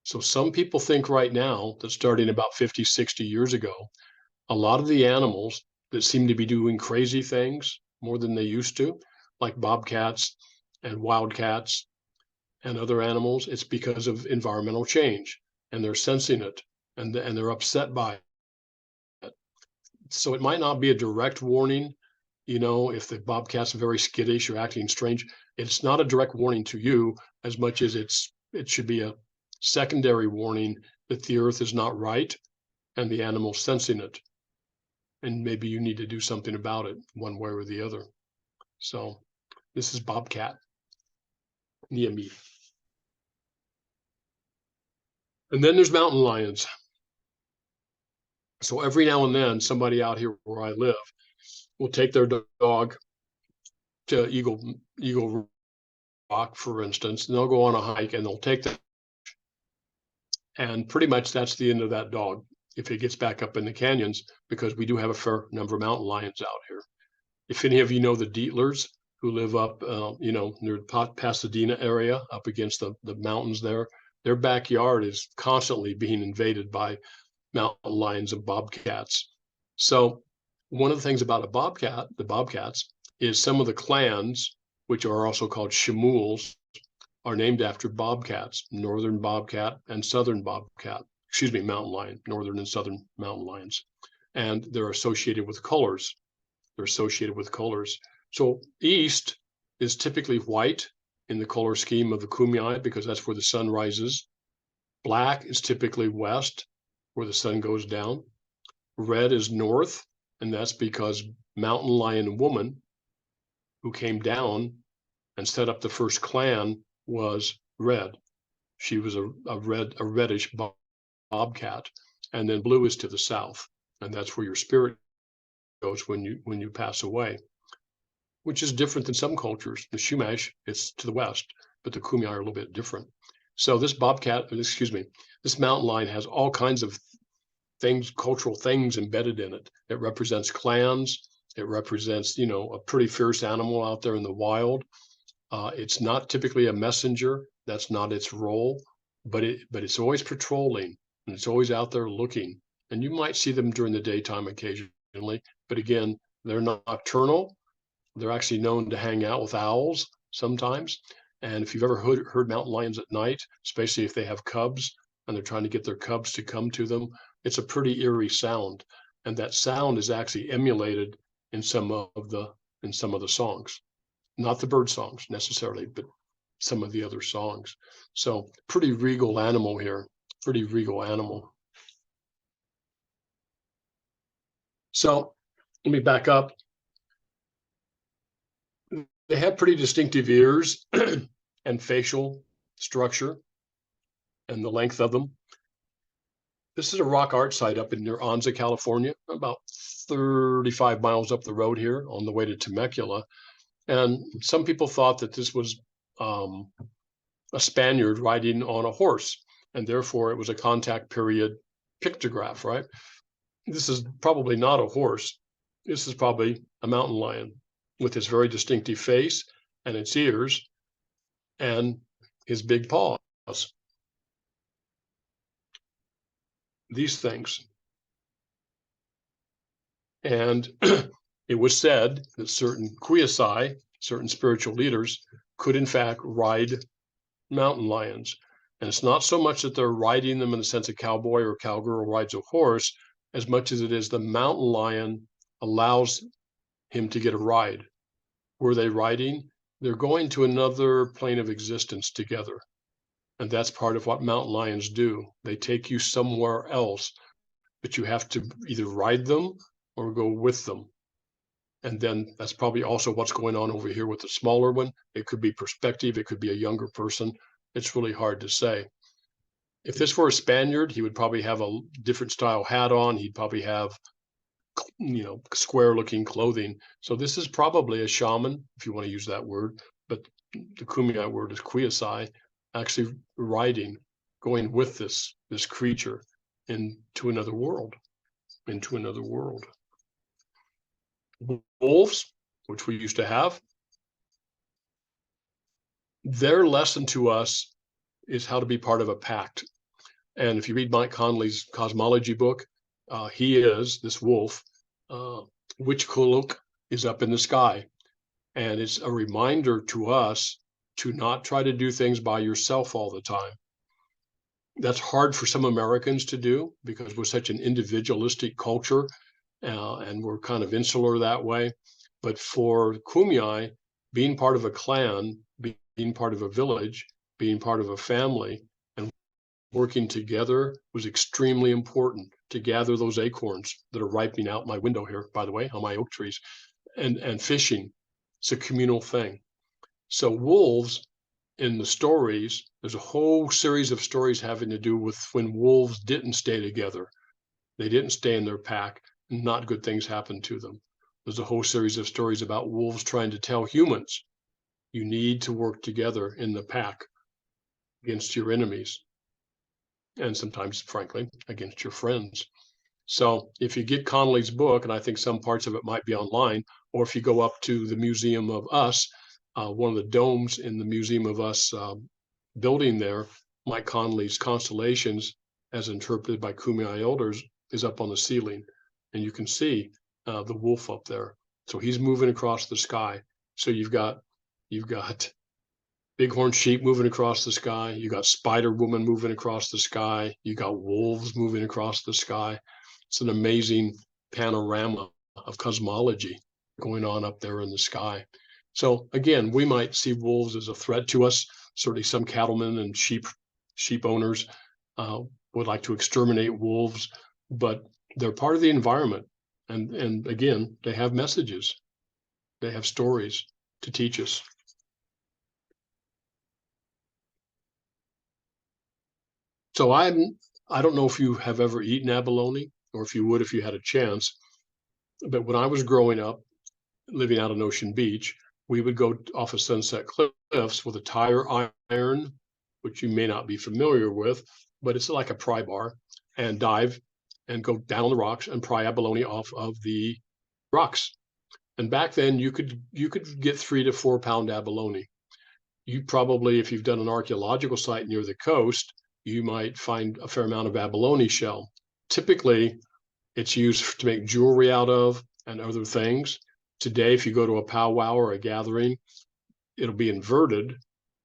So some people think right now that starting about 50, 60 years ago, a lot of the animals that seem to be doing crazy things more than they used to, like bobcats and wildcats and other animals, it's because of environmental change, and they're sensing it, and they're upset by it. So it might not be a direct warning. You know, if the bobcat's very skittish or acting strange, it's not a direct warning to you as much as it should be a secondary warning that the earth is not right and the animal's sensing it. And maybe you need to do something about it one way or the other. So this is bobcat, Neami. And then there's mountain lions. So every now and then, somebody out here where I live will take their dog to Eagle Rock, for instance, and they'll go on a hike and they'll take them. And pretty much that's the end of that dog if it gets back up in the canyons, because we do have a fair number of mountain lions out here. If any of you know the Dietlers who live up, near Pasadena area, up against the mountains there, their backyard is constantly being invaded by mountain lions and bobcats. So one of the things about the bobcats, is some of the clans, which are also called shamuls, are named after bobcats: northern bobcat and southern bobcat. Excuse me, mountain lion, northern and southern mountain lions. And they're associated with colors. So east is typically white in the color scheme of the Kumeyaay, because that's where the sun rises. Black is typically west, where the sun goes down. Red is north, and that's because mountain lion woman who came down and set up the first clan was red. She was a reddish bobcat. And then blue is to the south, and that's where your spirit goes when you pass away, which is different than some cultures. The Chumash, it's to the west, but the Kumeyaay are a little bit different. So this this mountain lion has all kinds of things, cultural things embedded in it. It represents clans. It represents, a pretty fierce animal out there in the wild. It's not typically a messenger. That's not its role. but it's always patrolling and it's always out there looking. And you might see them during the daytime occasionally, but again, they're nocturnal. They're actually known to hang out with owls sometimes. And if you've ever heard mountain lions at night, especially if they have cubs and they're trying to get their cubs to come to them, it's a pretty eerie sound. And that sound is actually emulated in some of the songs, not the bird songs necessarily, but some of the other songs. So pretty regal animal here, pretty regal animal. So let me back up. They have pretty distinctive ears and facial structure and the length of them. This is a rock art site up in near Anza, California, about 35 miles up the road here on the way to Temecula. And some people thought that this was a Spaniard riding on a horse, and therefore it was a contact period pictograph, right? This is probably not a horse. This is probably a mountain lion with his very distinctive face and its ears and his big paws. These things. And it was said that certain Kumeyaay, certain spiritual leaders, could in fact ride mountain lions. And it's not so much that they're riding them in the sense a cowboy or cowgirl rides a horse, as much as it is the mountain lion allows him to get a ride. Were they riding? They're going to another plane of existence together. And that's part of what mountain lions do. They take you somewhere else, but you have to either ride them or go with them. And then that's probably also what's going on over here with the smaller one. It could be perspective. It could be a younger person. It's really hard to say. If this were a Spaniard, he would probably have a different style hat on. He'd probably have, square looking clothing. So this is probably a shaman, if you want to use that word, but the Kumeyaay word is Kumeyaay, actually riding, going with this creature into another world. Wolves, which we used to have, their lesson to us is how to be part of a pact. And if you read Mike Conley's cosmology book, he is this wolf, which Kuluk is up in the sky. And it's a reminder to us to not try to do things by yourself all the time. That's hard for some Americans to do because we're such an individualistic culture and we're kind of insular that way. But for Kumeyaay, being part of a clan, being part of a village, being part of a family, and working together was extremely important to gather those acorns that are ripening out my window here, by the way, on my oak trees, and fishing. It's a communal thing. So wolves in the stories, there's a whole series of stories having to do with when wolves didn't stay together. They didn't stay in their pack, and not good things happened to them. There's a whole series of stories about wolves trying to tell humans, you need to work together in the pack against your enemies. And sometimes, frankly, against your friends. So if you get Conley's book, and I think some parts of it might be online, or if you go up to the Museum of Us, one of the domes in the Museum of Us building there, Mike Conley's Constellations, as interpreted by Kumeyaay elders, is up on the ceiling. And you can see the wolf up there. So he's moving across the sky. So you've got bighorn sheep moving across the sky. You got spider woman moving across the sky. You got wolves moving across the sky. It's an amazing panorama of cosmology going on up there in the sky. So again, we might see wolves as a threat to us. Certainly some cattlemen and sheep owners would like to exterminate wolves, but they're part of the environment. And again, they have messages. They have stories to teach us. So I don't know if you have ever eaten abalone, or if you would if you had a chance, but when I was growing up, living out on Ocean Beach, we would go off of Sunset Cliffs with a tire iron, which you may not be familiar with, but it's like a pry bar, and dive and go down the rocks and pry abalone off of the rocks. And back then you could get 3 to 4 pound abalone. You probably, if you've done an archaeological site near the coast, you might find a fair amount of abalone shell. Typically, it's used to make jewelry out of and other things. Today, if you go to a powwow or a gathering, it'll be inverted.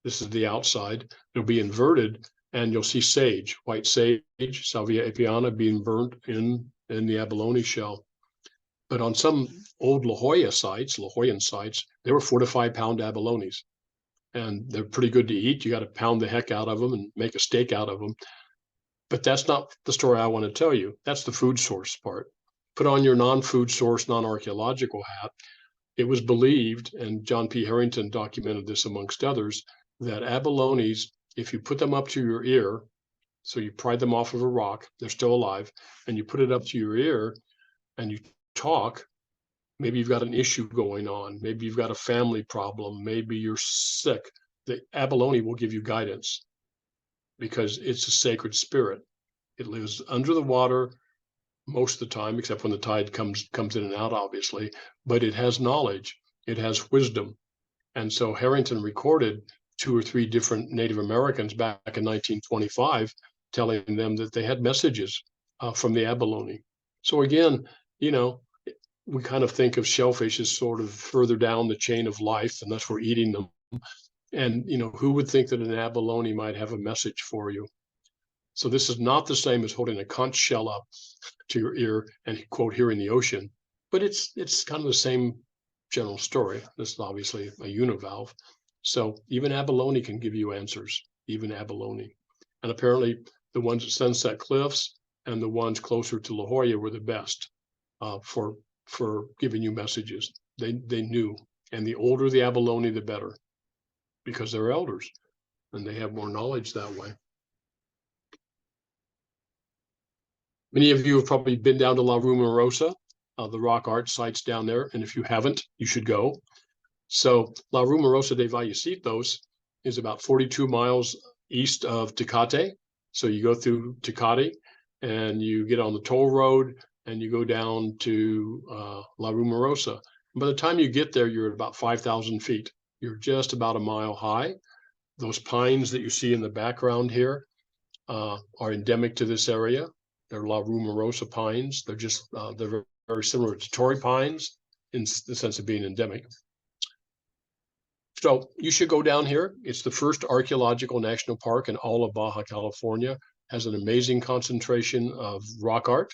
This is the outside. It'll be inverted, and you'll see sage, white sage, Salvia apiana, being burnt in the abalone shell. But on some old La Jolla sites, La Jolla sites, there were 4 to 5 pound abalones, and they're pretty good to eat. You got to pound the heck out of them and make a steak out of them. But that's not the story I want to tell you. That's the food source part. Put on your non-food source, non-archaeological hat. It was believed, and John P. Harrington documented this amongst others, that abalones, if you put them up to your ear, so you pry them off of a rock, they're still alive, and you put it up to your ear and you talk, maybe you've got an issue going on, maybe you've got a family problem, maybe you're sick, the abalone will give you guidance because it's a sacred spirit. It lives under the water most of the time, except when the tide comes in and out, obviously, but it has knowledge, it has wisdom. And so Harrington recorded 2 or 3 different Native Americans back in 1925, telling them that they had messages from the abalone. So again, you know, we kind of think of shellfish as sort of further down the chain of life, unless we're eating them. And, you know, who would think that an abalone might have a message for you? So this is not the same as holding a conch shell up to your ear and, quote, hearing the ocean, but it's kind of the same general story. This is obviously a univalve. So even abalone can give you answers, even abalone. And apparently the ones at Sunset Cliffs and the ones closer to La Jolla were the best for giving you messages. They knew. And the older the abalone, the better, because they're elders and they have more knowledge that way. Many of you have probably been down to La Rumorosa, the rock art sites down there. And if you haven't, you should go. So La Rumorosa de Vallecitos is about 42 miles east of Tecate. So you go through Tecate and you get on the toll road and you go down to La Rumorosa. By the time you get there, you're at about 5,000 feet. You're just about a mile high. Those pines that you see in the background here are endemic to this area. They're La Rumorosa pines. They're just, they're very similar to Torrey pines in the sense of being endemic. So you should go down here. It's the first archaeological national park in all of Baja California. Has an amazing concentration of rock art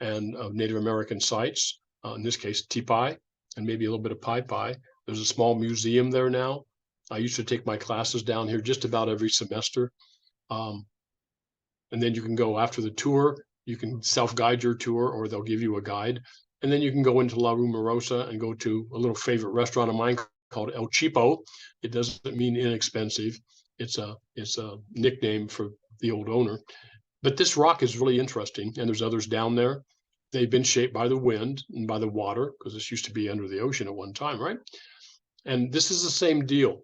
and of Native American sites, in this case, Tipai, and maybe a little bit of Pai Pai. There's a small museum there now. I used to take my classes down here just about every semester. And then you can go after the tour, you can self-guide your tour, or they'll give you a guide. And then you can go into La Rumorosa and go to a little favorite restaurant of mine called El Cheapo. It doesn't mean inexpensive. It's a nickname for the old owner. But this rock is really interesting, and there's others down there. They've been shaped by the wind and by the water, because this used to be under the ocean at one time, right? And this is the same deal.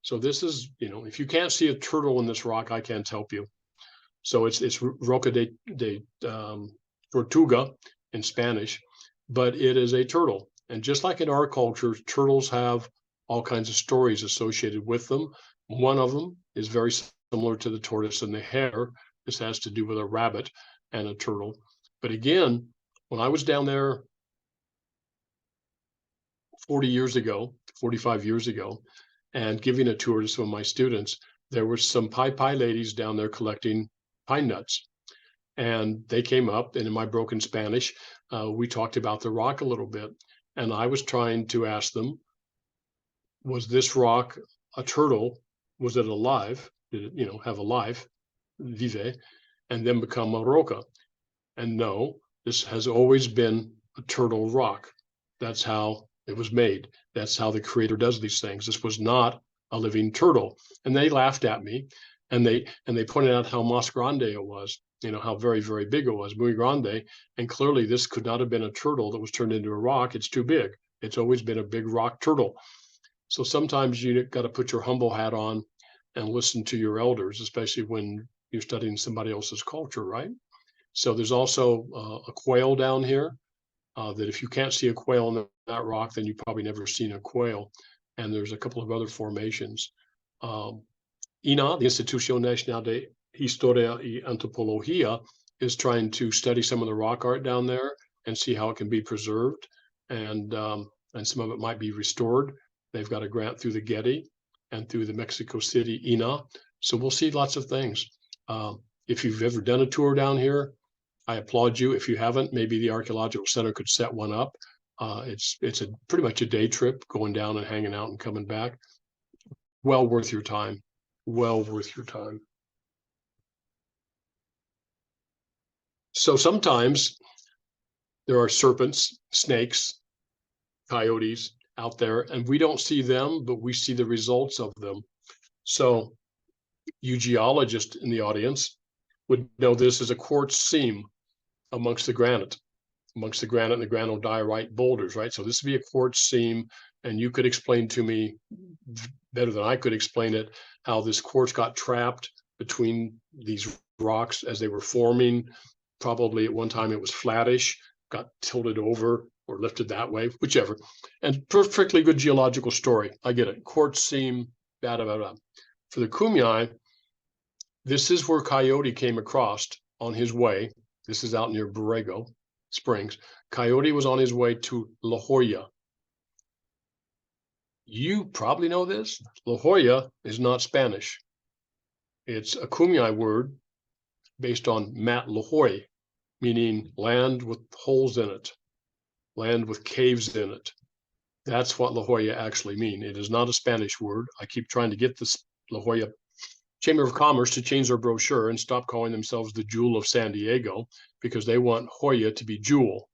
So this is, you know, if you can't see a turtle in this rock, I can't help you. So it's Roca de Tortuga in Spanish, but it is a turtle. And just like in our culture, turtles have all kinds of stories associated with them. One of them is very similar to the tortoise and the hare. This has to do with a rabbit and a turtle. But again, when I was down there 40 years ago, 45 years ago, and giving a tour to some of my students, there were some Pai Pai ladies down there collecting pine nuts. And they came up, and in my broken Spanish, we talked about the rock a little bit. And I was trying to ask them, was this rock a turtle? Was it alive? Did it, you know, have a life, vive, and then become a roca? And no, this has always been a turtle rock. That's how it was made. That's how the creator does these things. This was not a living turtle. And they laughed at me, and they pointed out how mas grande it was, you know, how very, very big it was, muy grande. And clearly this could not have been a turtle that was turned into a rock. It's too big. It's always been a big rock turtle. So sometimes you got to put your humble hat on and listen to your elders, especially when you're studying somebody else's culture, right? So there's also a quail down here that if you can't see a quail in that rock, then you've probably never seen a quail. And there's a couple of other formations. INA, the Institución Nacional de Historia y Antropología is trying to study some of the rock art down there and see how it can be preserved, and some of it might be restored. They've got a grant through the Getty and through the Mexico City INA, so we'll see lots of things. If you've ever done a tour down here, I applaud you. If you haven't, maybe the Archaeological Center could set one up. It's pretty much a day trip, going down and hanging out and coming back. Well worth your time. Well worth your time. So sometimes there are serpents, snakes, coyotes out there, and we don't see them, but we see the results of them. So you geologists in the audience would know this as a quartz seam amongst the granite and the granodiorite boulders, right? So this would be a quartz seam, and you could explain to me better than I could explain it, how this quartz got trapped between these rocks as they were forming. Probably at one time it was flattish, got tilted over or lifted that way, whichever. And perfectly good geological story. I get it. Quartz seam, blah, blah, blah. For the Kumeyaay, this is where Coyote came across on his way. This is out near Borrego Springs. Coyote was on his way to La Jolla. You probably know this. La Jolla is not Spanish. It's a Kumeyaay word based on Mat Lahoy, meaning land with holes in it, land with caves in it. That's what La Jolla actually means. It is not a Spanish word. I keep trying to get this La Jolla Chamber of Commerce to change their brochure and stop calling themselves the Jewel of San Diego, because they want Jolla to be jewel.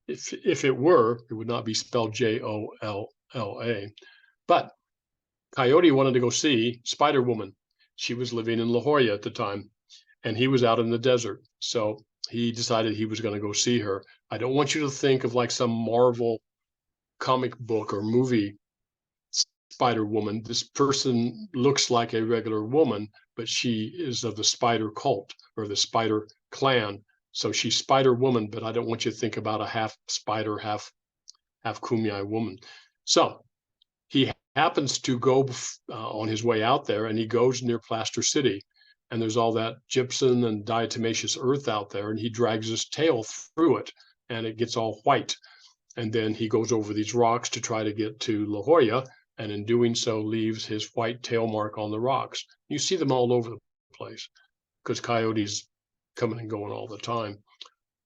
If it were, it would not be spelled Jolla. But Coyote wanted to go see Spider Woman. She was living in La Jolla at the time, and he was out in the desert. So he decided he was going to go see her. I don't want you to think of like some Marvel comic book or movie Spider Woman. This person looks like a regular woman, but she is of the spider cult or the spider clan. So she's Spider Woman, but I don't want you to think about a half spider, half Kumeyaay woman. So he happens to go on his way out there, and he goes near Plaster City, and there's all that gypsum and diatomaceous earth out there, and he drags his tail through it, and it gets all white. And then he goes over these rocks to try to get to La Jolla, and in doing so leaves his white tail mark on the rocks. You see them all over the place because coyotes coming and going all the time.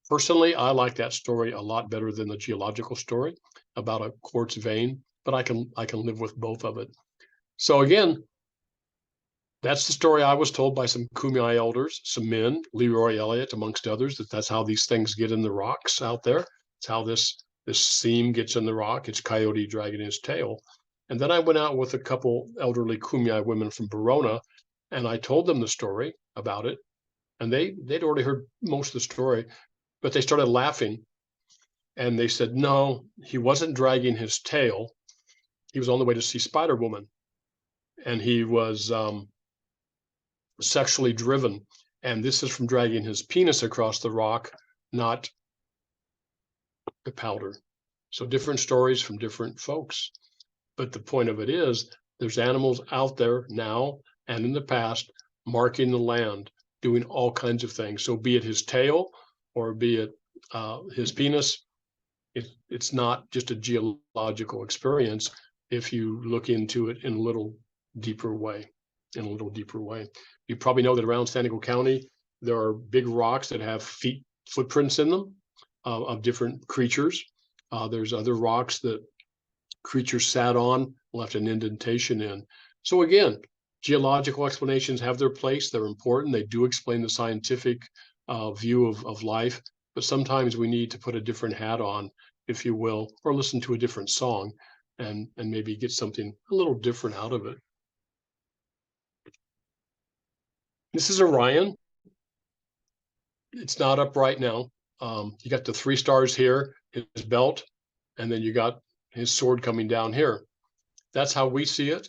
Personally, I like that story a lot better than the geological story about a quartz vein, but I can live with both of it. So again, that's the story I was told by some Kumeyaay elders, some men, Leroy Elliott amongst others, that's how these things get in the rocks out there. It's how this seam gets in the rock. It's Coyote dragging his tail. And then I went out with a couple elderly Kumeyaay women from Verona, and I told them the story about it. And they'd already heard most of the story, but they started laughing. And they said, no, he wasn't dragging his tail. He was on the way to see Spider Woman. And he was sexually driven. And this is from dragging his penis across the rock, not the powder. So different stories from different folks. But the point of it is, there's animals out there now and in the past marking the land, doing all kinds of things. So be it his tail or be it his penis, it's not just a geological experience if you look into it in a little deeper way. You probably know that around San Diego County, there are big rocks that have footprints in them of different creatures. There's other rocks that creatures sat on, left an indentation in. So again, geological explanations have their place. They're important. They do explain the scientific view of life, but sometimes we need to put a different hat on, if you will, or listen to a different song and maybe get something a little different out of it. This is Orion. It's not up right now. You got the 3 stars here, his belt, and then you got his sword coming down here. That's how we see it.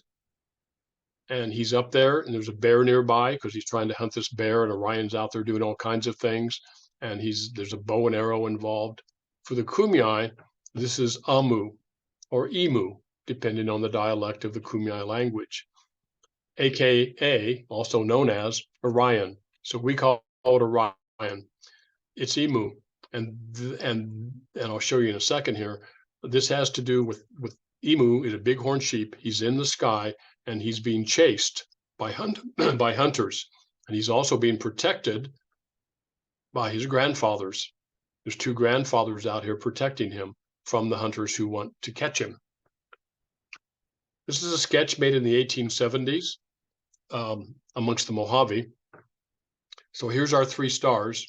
And he's up there, and there's a bear nearby because he's trying to hunt this bear, and Orion's out there doing all kinds of things. And there's a bow and arrow involved. For the Kumeyaay, this is Amu or Emu, depending on the dialect of the Kumeyaay language, AKA, also known as Orion, So we call it Orion. It's Emu, and I'll show you in a second here. This has to do with Emu is a bighorn sheep. He's in the sky and he's being chased by by hunters, and he's also being protected by his grandfathers. There's two grandfathers out here protecting him from the hunters who want to catch him. This is a sketch made in the 1870s amongst the Mojave. So here's our three stars,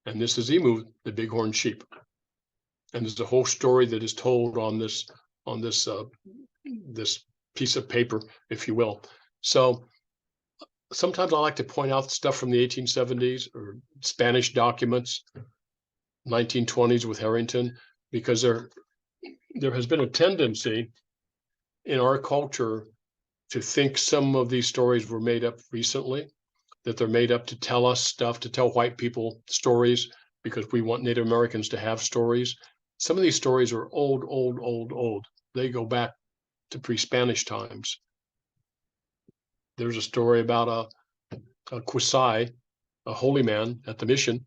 and this is Emu, the bighorn sheep. And there's a whole story that is told on this this piece of paper, if you will. So sometimes I like to point out stuff from the 1870s or Spanish documents, 1920s with Harrington, because there has been a tendency in our culture to think some of these stories were made up recently, that they're made up to tell us stuff, to tell white people stories because we want Native Americans to have stories. Some of these stories are old. They go back to pre-Spanish times. There's a story about a Kumeyaay, a holy man at the mission,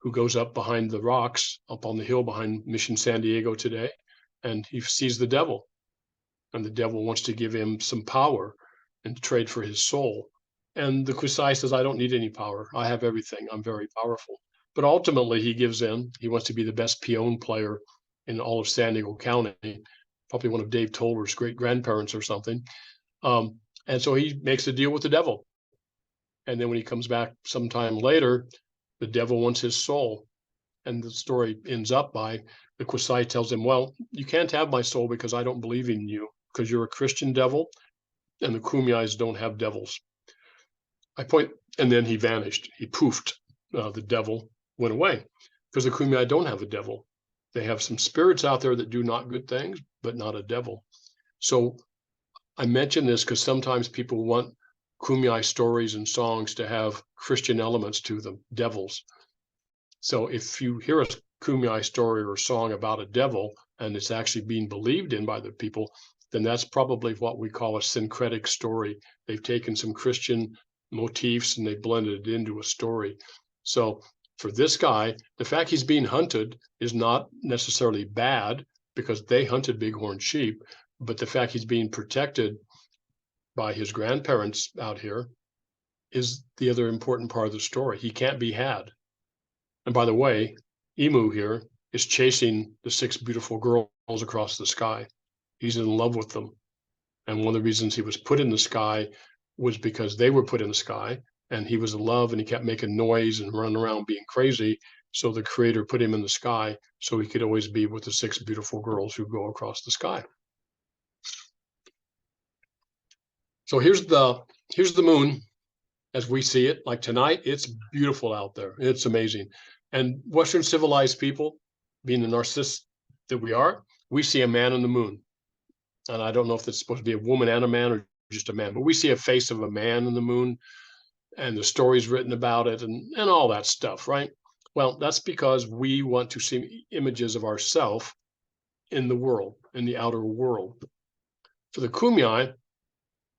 who goes up behind the rocks, up on the hill behind Mission San Diego today, and he sees the devil. And the devil wants to give him some power in trade for his soul. And the Kumeyaay says, I don't need any power. I have everything. I'm very powerful. But ultimately, he gives in. He wants to be the best peon player in all of San Diego County, probably one of Dave Toller's great-grandparents or something. And so he makes a deal with the devil. And then when he comes back sometime later, the devil wants his soul. And the story ends up by the Kumeyaay tells him, well, you can't have my soul because I don't believe in you, because you're a Christian devil, and the Kumeyays don't have devils. And then he vanished. He poofed. The devil went away because the Kumeyaay don't have a devil. They have some spirits out there that do not good things, but not a devil. So I mention this because sometimes people want Kumeyaay stories and songs to have Christian elements to them, devils. So if you hear a Kumeyaay story or song about a devil and it's actually being believed in by the people, then that's probably what we call a syncretic story. They've taken some Christian motifs and they blended it into a story. So for this guy, the fact he's being hunted is not necessarily bad because they hunted bighorn sheep, but the fact he's being protected by his grandparents out here is the other important part of the story. He can't be had. And by the way, Emu here is chasing the 6 beautiful girls across the sky. He's in love with them. And one of the reasons he was put in the sky was because they were put in the sky and he was in love and he kept making noise and running around being crazy. So the creator put him in the sky so he could always be with the 6 beautiful girls who go across the sky. So here's the moon as we see it. Like tonight, it's beautiful out there. It's amazing. And Western civilized people, being the narcissists that we are, we see a man in the moon. And I don't know if it's supposed to be a woman and a man or just a man, but we see a face of a man in the moon and the stories written about it and all that stuff, right? Well, that's because we want to see images of ourselves in the world, in the outer world. For the Kumeyaay,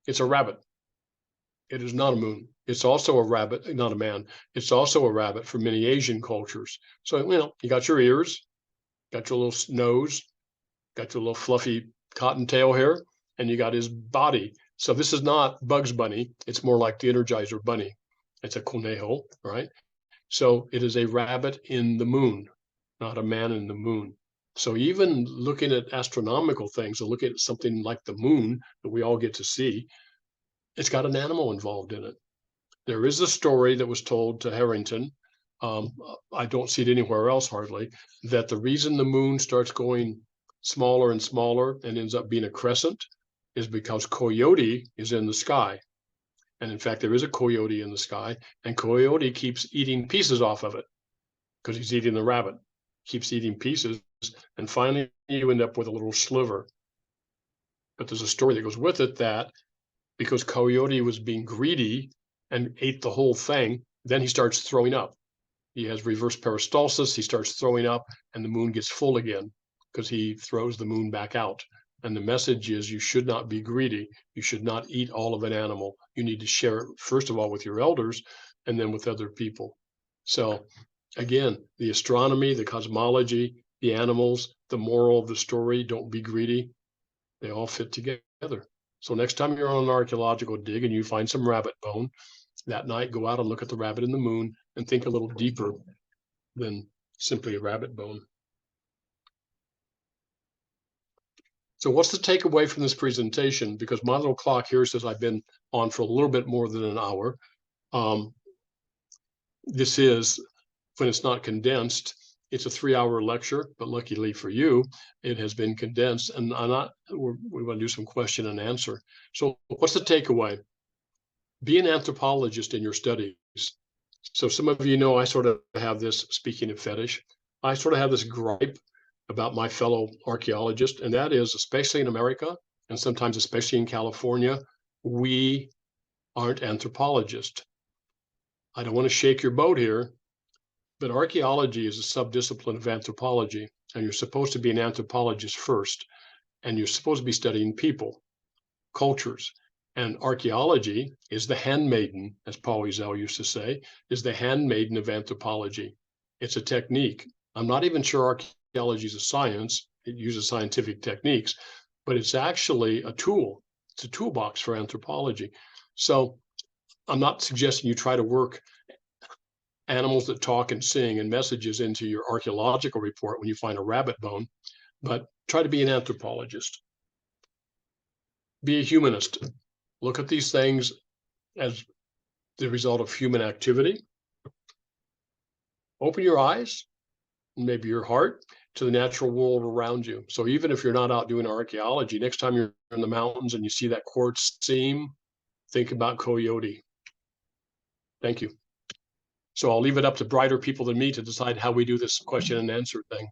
it's a rabbit. It is not a moon. It's also a rabbit, not a man. It's also a rabbit for many Asian cultures. So, you got your ears, got your little nose, got your little fluffy cottontail hair, and you got his body. So this is not Bugs Bunny. It's more like the Energizer Bunny. It's a conejo, right? So it is a rabbit in the moon, not a man in the moon. So even looking at astronomical things, or looking at something like the moon that we all get to see, it's got an animal involved in it. There is a story that was told to Harrington. I don't see it anywhere else hardly, that the reason the moon starts going smaller and smaller and ends up being a crescent is because coyote is in the sky. And in fact, there is a coyote in the sky, and coyote keeps eating pieces off of it because he's eating the rabbit, keeps eating pieces, and finally you end up with a little sliver. But there's a story that goes with it that because coyote was being greedy and ate the whole thing, then he starts throwing up. He has reverse peristalsis, he starts throwing up, and the moon gets full again because he throws the moon back out. And the message is you should not be greedy. You should not eat all of an animal. You need to share it, first of all, with your elders, and then with other people. So again, the astronomy, the cosmology, the animals, the moral of the story, don't be greedy. They all fit together. So next time you're on an archaeological dig and you find some rabbit bone, that night go out and look at the rabbit in the moon and think a little deeper than simply a rabbit bone. So what's the takeaway from this presentation? Because my little clock here says I've been on for a little bit more than an hour. This is, when it's not condensed, it's a 3-hour lecture, but luckily for you, it has been condensed. And we want to do some question and answer. So what's the takeaway? Be an anthropologist in your studies. So some of you know I sort of have this, speaking of fetish, I sort of have this gripe about my fellow archaeologists, and that is, especially in America, and sometimes especially in California, we aren't anthropologists. I don't want to shake your boat here, but archaeology is a subdiscipline of anthropology, and you're supposed to be an anthropologist first, and you're supposed to be studying people, cultures, and archaeology is the handmaiden, as Paul Wiesel used to say, is the handmaiden of anthropology. It's a technique. I'm not even sure archaeology is a science. It uses scientific techniques, but it's actually a tool. It's a toolbox for anthropology. So I'm not suggesting you try to work animals that talk and sing and messages into your archaeological report when you find a rabbit bone, but try to be an anthropologist. Be a humanist. Look at these things as the result of human activity. Open your eyes, maybe your heart, to the natural world around you. So even if you're not out doing archaeology, next time you're in the mountains and you see that quartz seam, think about coyote. Thank you. So I'll leave it up to brighter people than me to decide how we do this question and answer thing.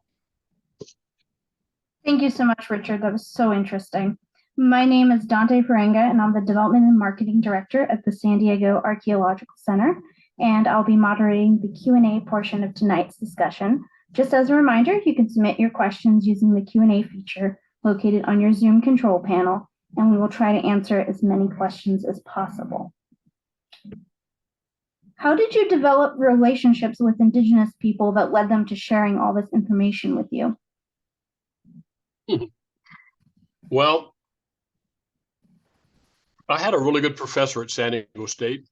Thank you so much, Richard. That was so interesting. My name is Dante Ferenga, and I'm the Development and Marketing Director at the San Diego Archaeological Center, and I'll be moderating the Q&A portion of tonight's discussion. Just as a reminder, you can submit your questions using the Q&A feature located on your Zoom control panel, and we will try to answer as many questions as possible. How did you develop relationships with Indigenous people that led them to sharing all this information with you? Well, I had a really good professor at San Diego State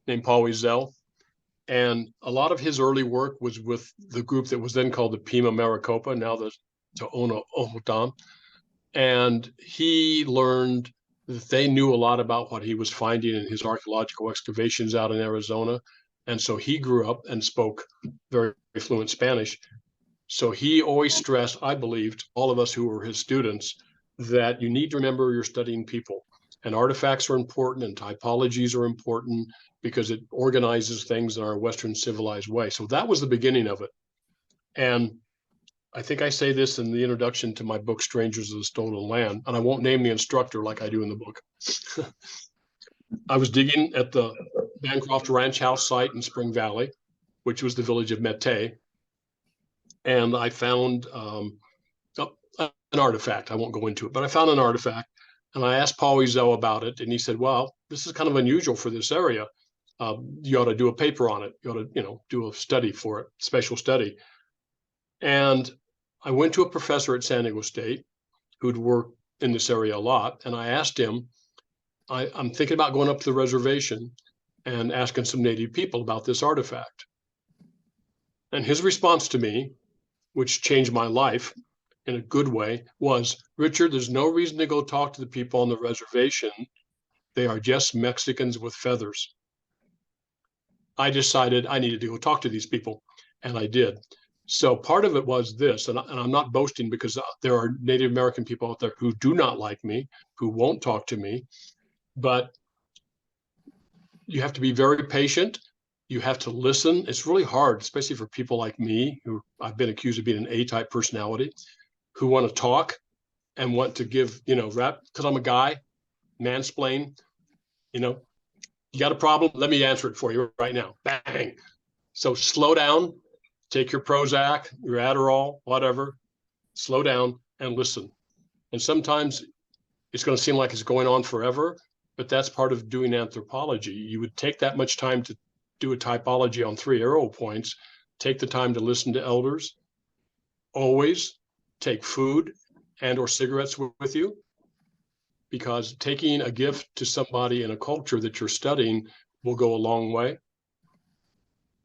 named Paul Wiesel, and a lot of his early work was with the group that was then called the Pima Maricopa, now the Tohono O'odham, and he learned that they knew a lot about what he was finding in his archaeological excavations out in Arizona, and so he grew up and spoke very fluent Spanish. So he always stressed, I believed, all of us who were his students, that you need to remember you're studying people. And artifacts are important and typologies are important because it organizes things in our Western civilized way. So that was the beginning of it. And I think I say this in the introduction to my book, Strangers of the Stolen Land, and I won't name the instructor like I do in the book. I was digging at the Bancroft Ranch House site in Spring Valley, which was the village of Mete. And I found an artifact. I won't go into it, but I found an artifact. And I asked Paul Wiesel about it, and he said, well, this is kind of unusual for this area. You ought to do a paper on it. You ought to, do a study for it, special study. And I went to a professor at San Diego State who'd worked in this area a lot. And I asked him, I'm thinking about going up to the reservation and asking some native people about this artifact. And his response to me, which changed my life in a good way, was, Richard, there's no reason to go talk to the people on the reservation. They are just Mexicans with feathers. I decided I needed to go talk to these people, and I did. So part of it was this, and I'm not boasting because there are Native American people out there who do not like me, who won't talk to me, but you have to be very patient. You have to listen. It's really hard, especially for people like me, who I've been accused of being an A-type personality, who want to talk and want to give, rap, because I'm a guy, mansplain, you got a problem? Let me answer it for you right now. Bang. So slow down, take your Prozac, your Adderall, whatever, slow down and listen. And sometimes it's going to seem like it's going on forever, but that's part of doing anthropology. You would take that much time to do a typology on 3 arrow points, take the time to listen to elders. Always take food and or cigarettes with you, because taking a gift to somebody in a culture that you're studying will go a long way.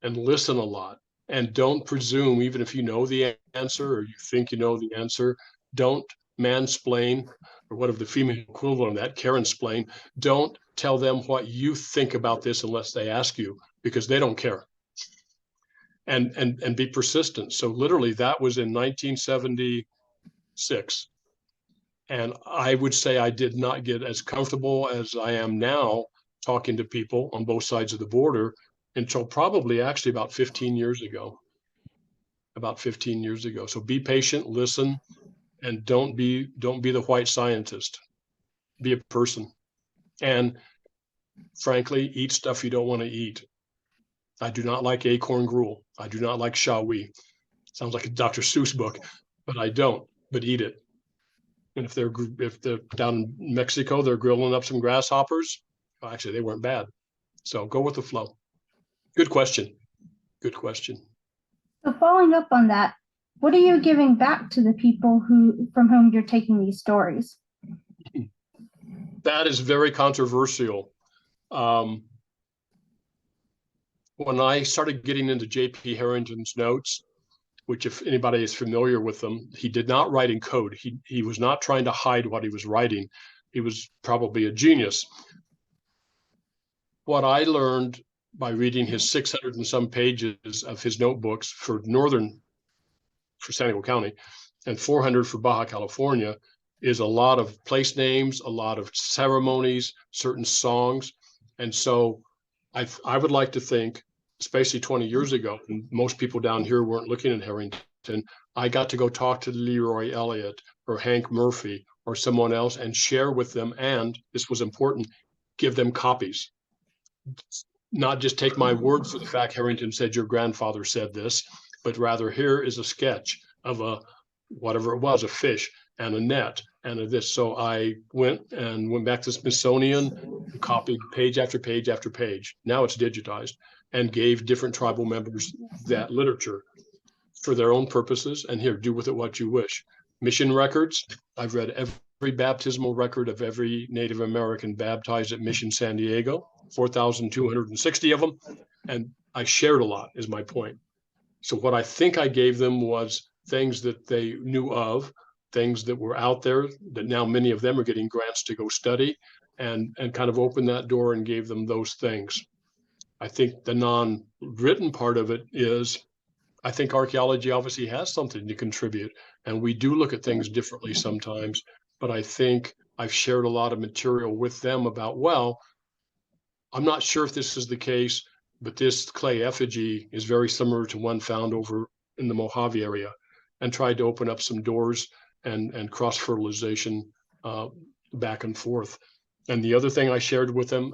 And listen a lot, and don't presume, even if you know the answer or you think you know the answer, don't mansplain, or whatever the female equivalent of that, Karen-splain. Don't tell them what you think about this unless they ask you, because they don't care. And be persistent. So literally that was in 1976. And I would say I did not get as comfortable as I am now talking to people on both sides of the border until probably actually about 15 years ago. About 15 years ago. So be patient, listen, and don't be the white scientist. Be a person. And frankly, eat stuff you don't want to eat. I do not like acorn gruel. I do not like shawi. Sounds like a Dr. Seuss book, but I don't. But eat it. And if they're down in Mexico, they're grilling up some grasshoppers. Well, actually, they weren't bad. So go with the flow. Good question. Good question. So following up on that, what are you giving back to the people from whom you're taking these stories? That is very controversial. When I started getting into J.P. Harrington's notes, which if anybody is familiar with them, he did not write in code. He was not trying to hide what he was writing. He was probably a genius. What I learned by reading his 600 and some pages of his notebooks for San Diego County and 400 for Baja California is a lot of place names, a lot of ceremonies, certain songs. And so I would like to think, especially 20 years ago, and most people down here weren't looking at Harrington, I got to go talk to Leroy Elliott or Hank Murphy or someone else and share with them. And this was important, give them copies. Not just take my word for the fact Harrington said your grandfather said this, but rather here is a sketch of whatever it was, a fish and a net and a this. So I went back to Smithsonian, copied page after page after page. Now it's digitized, and gave different tribal members that literature for their own purposes. And here, do with it what you wish. Mission records. I've read every baptismal record of every Native American baptized at Mission San Diego, 4,260 of them. And I shared a lot, is my point. So what I think I gave them was things that they knew of, things that were out there that now many of them are getting grants to go study, and kind of opened that door and gave them those things. I think the non-written part of it is, I think archaeology obviously has something to contribute, and we do look at things differently sometimes, but I think I've shared a lot of material with them about, well, I'm not sure if this is the case, but this clay effigy is very similar to one found over in the Mojave area, and tried to open up some doors and cross-fertilization back and forth. And the other thing I shared with them,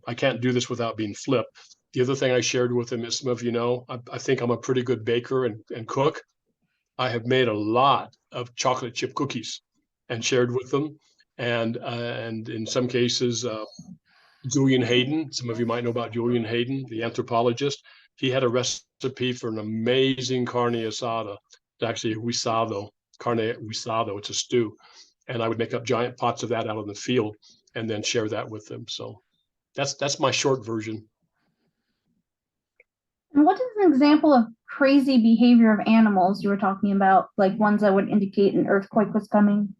I can't do this without being flip. The other thing I shared with them is, some of you know, I think I'm a pretty good baker and cook. I have made a lot of chocolate chip cookies and shared with them. And in some cases, Julian Hayden, some of you might know about Julian Hayden, the anthropologist. He had a recipe for an amazing carne asada. It's actually carne guisado, it's a stew. And I would make up giant pots of that out in the field and then share that with them. So that's my short version. And what is an example of crazy behavior of animals you were talking about, like ones that would indicate an earthquake was coming?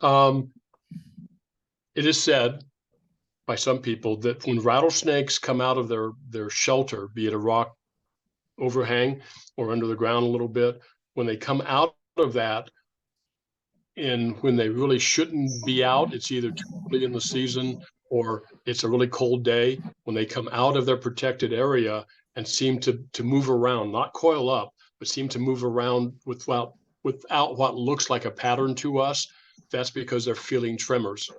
It is said by some people that when rattlesnakes come out of their shelter, be it a rock overhang or under the ground a little bit, when they come out of that, and when they really shouldn't be out, it's either too early in the season or it's a really cold day, when they come out of their protected area and seem to move around, not coil up, but seem to move around without what looks like a pattern to us, that's because they're feeling tremors.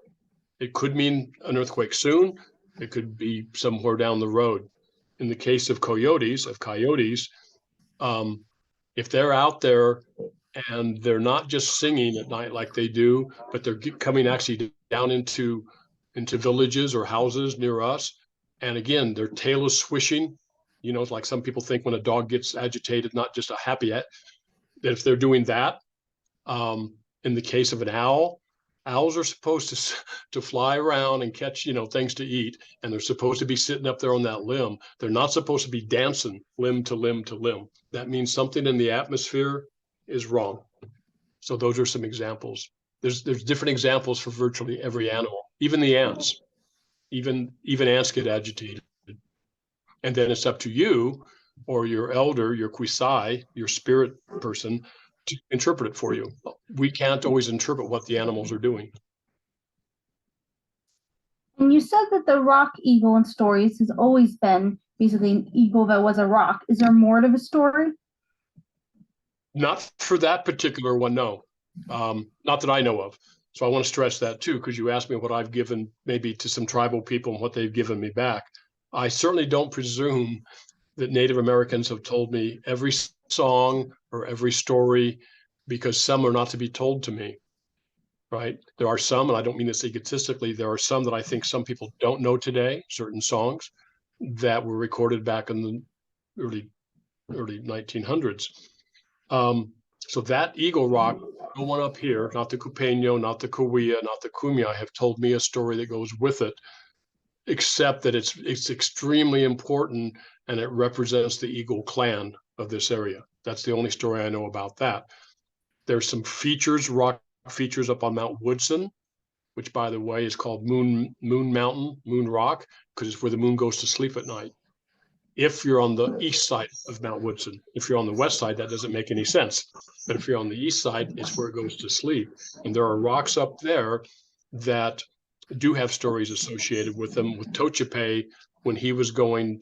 It could mean an earthquake soon. It could be somewhere down the road. In the case of coyotes, if they're out there and they're not just singing at night like they do, but they're coming actually down into villages or houses near us, And again, their tail is swishing. You know, it's like some people think when a dog gets agitated, not just a happy, that if they're doing that, in the case of an owl, owls are supposed to fly around and catch, you know, things to eat, and they're supposed to be sitting up there on that limb. They're not supposed to be dancing limb to limb to limb. That means something in the atmosphere is wrong. So those are some examples. There's different examples for virtually every animal, even the ants. Even ants get agitated. And then it's up to you or your elder, your kumeyaay, your spirit person, to interpret it for you. We can't always interpret what the animals are doing. And you said that the rock eagle in stories has always been basically an eagle that was a rock. Is there more to the story? Not for that particular one, no. Not that I know of. So I want to stress that too, because you asked me what I've given maybe to some tribal people and what they've given me back. I certainly don't presume that Native Americans have told me every song or every story, because some are not to be told to me, right? There are some, and I don't mean this egotistically, there are some that I think some people don't know today, certain songs that were recorded back in the early 1900s. So that Eagle Rock, no one up here, not the Kupeyaay, not the Kumeyaay, not the Kumeyaay, have told me a story that goes with it, except that it's extremely important and it represents the Eagle clan of this area. That's the only story I know about that. There's some features, rock features up on Mount Woodson, which by the way is called Moon Mountain, Moon Rock, because it's where the moon goes to sleep at night. If you're on the east side of Mount Woodson. If you're on the west side, that doesn't make any sense. But if you're on the east side, it's where it goes to sleep. And there are rocks up there that do have stories associated with them, with Tochipe when he was going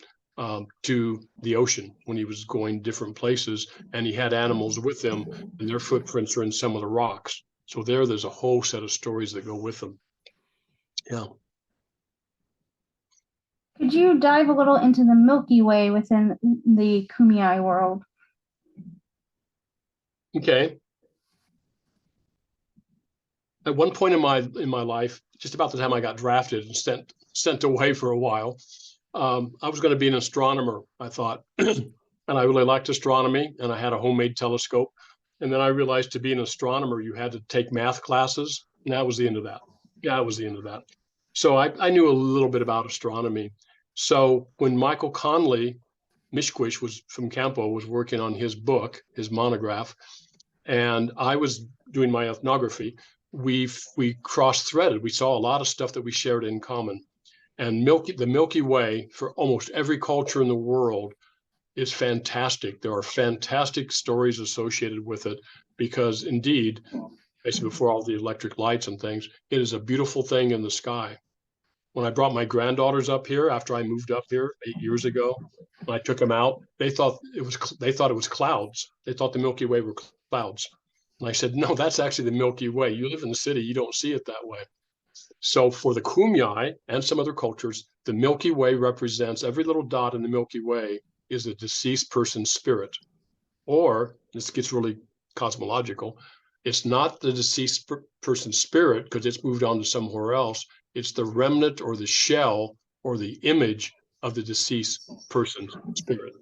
to the ocean, when he was going different places, and he had animals with him, and their footprints are in some of the rocks. So there's a whole set of stories that go with them. Yeah. Could you dive a little into the Milky Way within the Kumeyaay world? Okay. At one point in my life, just about the time I got drafted and sent away for a while, I was going to be an astronomer, I thought. And I really liked astronomy, and I had a homemade telescope. And then I realized to be an astronomer, you had to take math classes, and that was the end of that. Yeah, that was the end of that. So I knew a little bit about astronomy. So when Michael Conley, Mishquish was from Campo, was working on his book, his monograph, and I was doing my ethnography, we cross-threaded. We saw a lot of stuff that we shared in common. And the Milky Way, for almost every culture in the world, is fantastic. There are fantastic stories associated with it because indeed, basically before all the electric lights and things, it is a beautiful thing in the sky. When I brought my granddaughters up here after I moved up here 8 years ago, when I took them out, they thought it was clouds. They thought the Milky Way were clouds. And I said, no, that's actually the Milky Way. You live in the city, you don't see it that way. So for the Kumeyaay and some other cultures, the Milky Way represents, every little dot in the Milky Way is a deceased person's spirit. Or, this gets really cosmological, it's not the deceased person's spirit because it's moved on to somewhere else. It's the remnant or the shell or the image of the deceased person's spirit.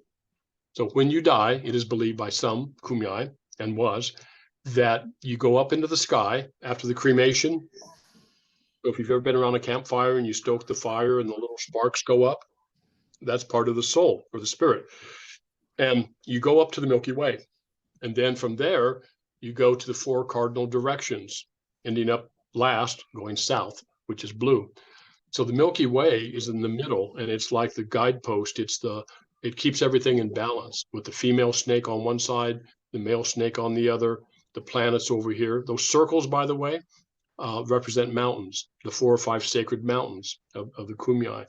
So when you die, it is believed by some, Kumeyaay, and was, that you go up into the sky after the cremation. So if you've ever been around a campfire and you stoke the fire and the little sparks go up, that's part of the soul or the spirit. And you go up to the Milky Way. And then from there, you go to the 4 cardinal directions, ending up last going south, which is blue. So the Milky Way is in the middle, and it's like the guidepost. It keeps everything in balance with the female snake on one side, the male snake on the other, the planets over here. Those circles, by the way, represent mountains, the 4 or 5 sacred mountains of the Kumeyaay.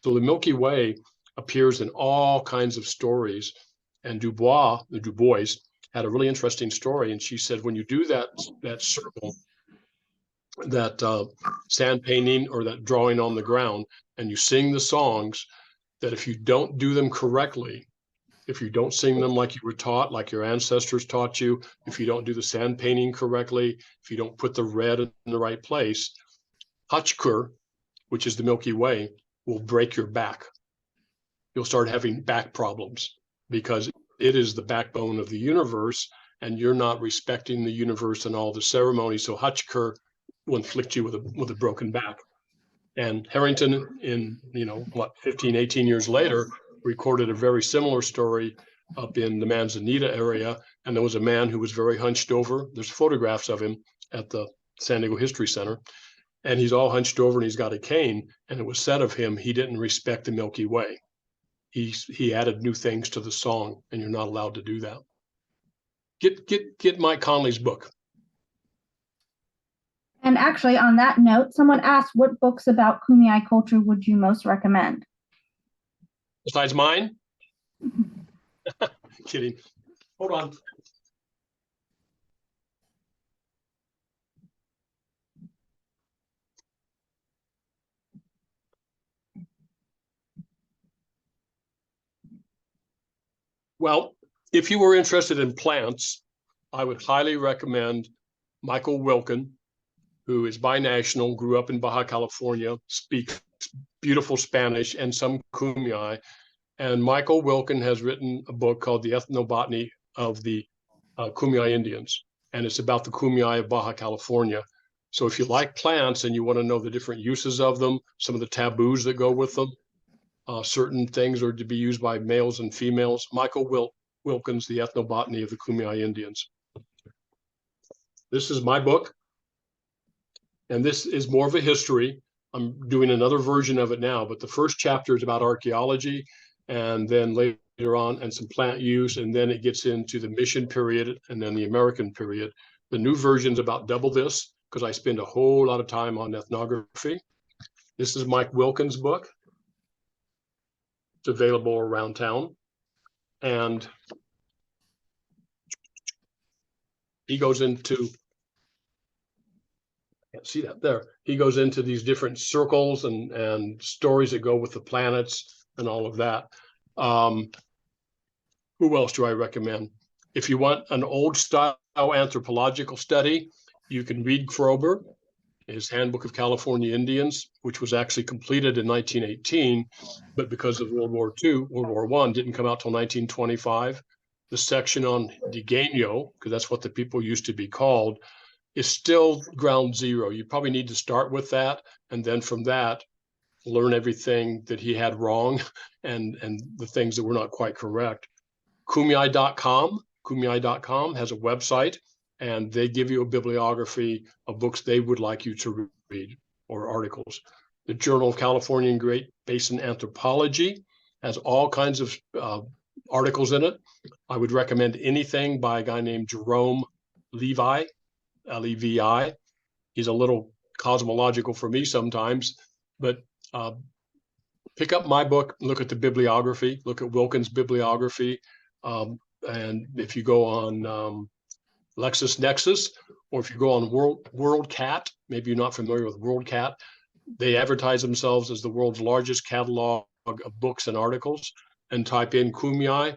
So the Milky Way appears in all kinds of stories. And Du Bois had a really interesting story. And she said, when you do that circle, that sand painting or that drawing on the ground, and you sing the songs, that if you don't do them correctly, if you don't sing them like you were taught, like your ancestors taught you, if you don't do the sand painting correctly, if you don't put the red in the right place, Hachkur, which is the Milky Way, will break your back. You'll start having back problems because it is the backbone of the universe, and you're not respecting the universe and all the ceremonies. So Hachker will inflict you with a broken back. And Harrington, in 15, 18 years later, recorded a very similar story up in the Manzanita area. And there was a man who was very hunched over. There's photographs of him at the San Diego History Center. And he's all hunched over and he's got a cane. And it was said of him, he didn't respect the Milky Way. He added new things to the song, and you're not allowed to do that. Get Mike Conley's book. And actually, on that note, someone asked, what books about Kumeyaay culture would you most recommend? Besides mine? Kidding. Hold on. Well, if you were interested in plants, I would highly recommend Michael Wilken, who is binational, grew up in Baja California, speaks beautiful Spanish and some Kumeyaay. And Michael Wilken has written a book called The Ethnobotany of the Kumeyaay Indians. And it's about the Kumeyaay of Baja California. So if you like plants and you want to know the different uses of them, some of the taboos that go with them, certain things are to be used by males and females. Michael Wilkins, The Ethnobotany of the Kumeyaay Indians. This is my book, and this is more of a history. I'm doing another version of it now, but the first chapter is about archaeology, and then later on, and some plant use, and then it gets into the mission period and then the American period. The new version's about double this, because I spend a whole lot of time on ethnography. This is Mike Wilkins' book. It's available around town. And he goes into, I can't see that there. He goes into these different circles and stories that go with the planets and all of that. Who else do I recommend? If you want an old style anthropological study, you can read Kroeber, his Handbook of California Indians, which was actually completed in 1918, but because of World War I didn't come out till 1925. The section on Degano, because that's what the people used to be called, is still ground zero. You probably need to start with that, and then from that, learn everything that he had wrong and the things that were not quite correct. Kumeyaay.com has a website, and they give you a bibliography of books they would like you to read or articles. The Journal of California and Great Basin Anthropology has all kinds of articles in it. I would recommend anything by a guy named Jerome Levi, Levi. He's a little cosmological for me sometimes, but pick up my book, look at the bibliography, look at Wilkins' bibliography. And if you go on LexisNexis, or if you go on WorldCat, maybe you're not familiar with WorldCat, they advertise themselves as the world's largest catalog of books and articles, and type in Kumeyaay,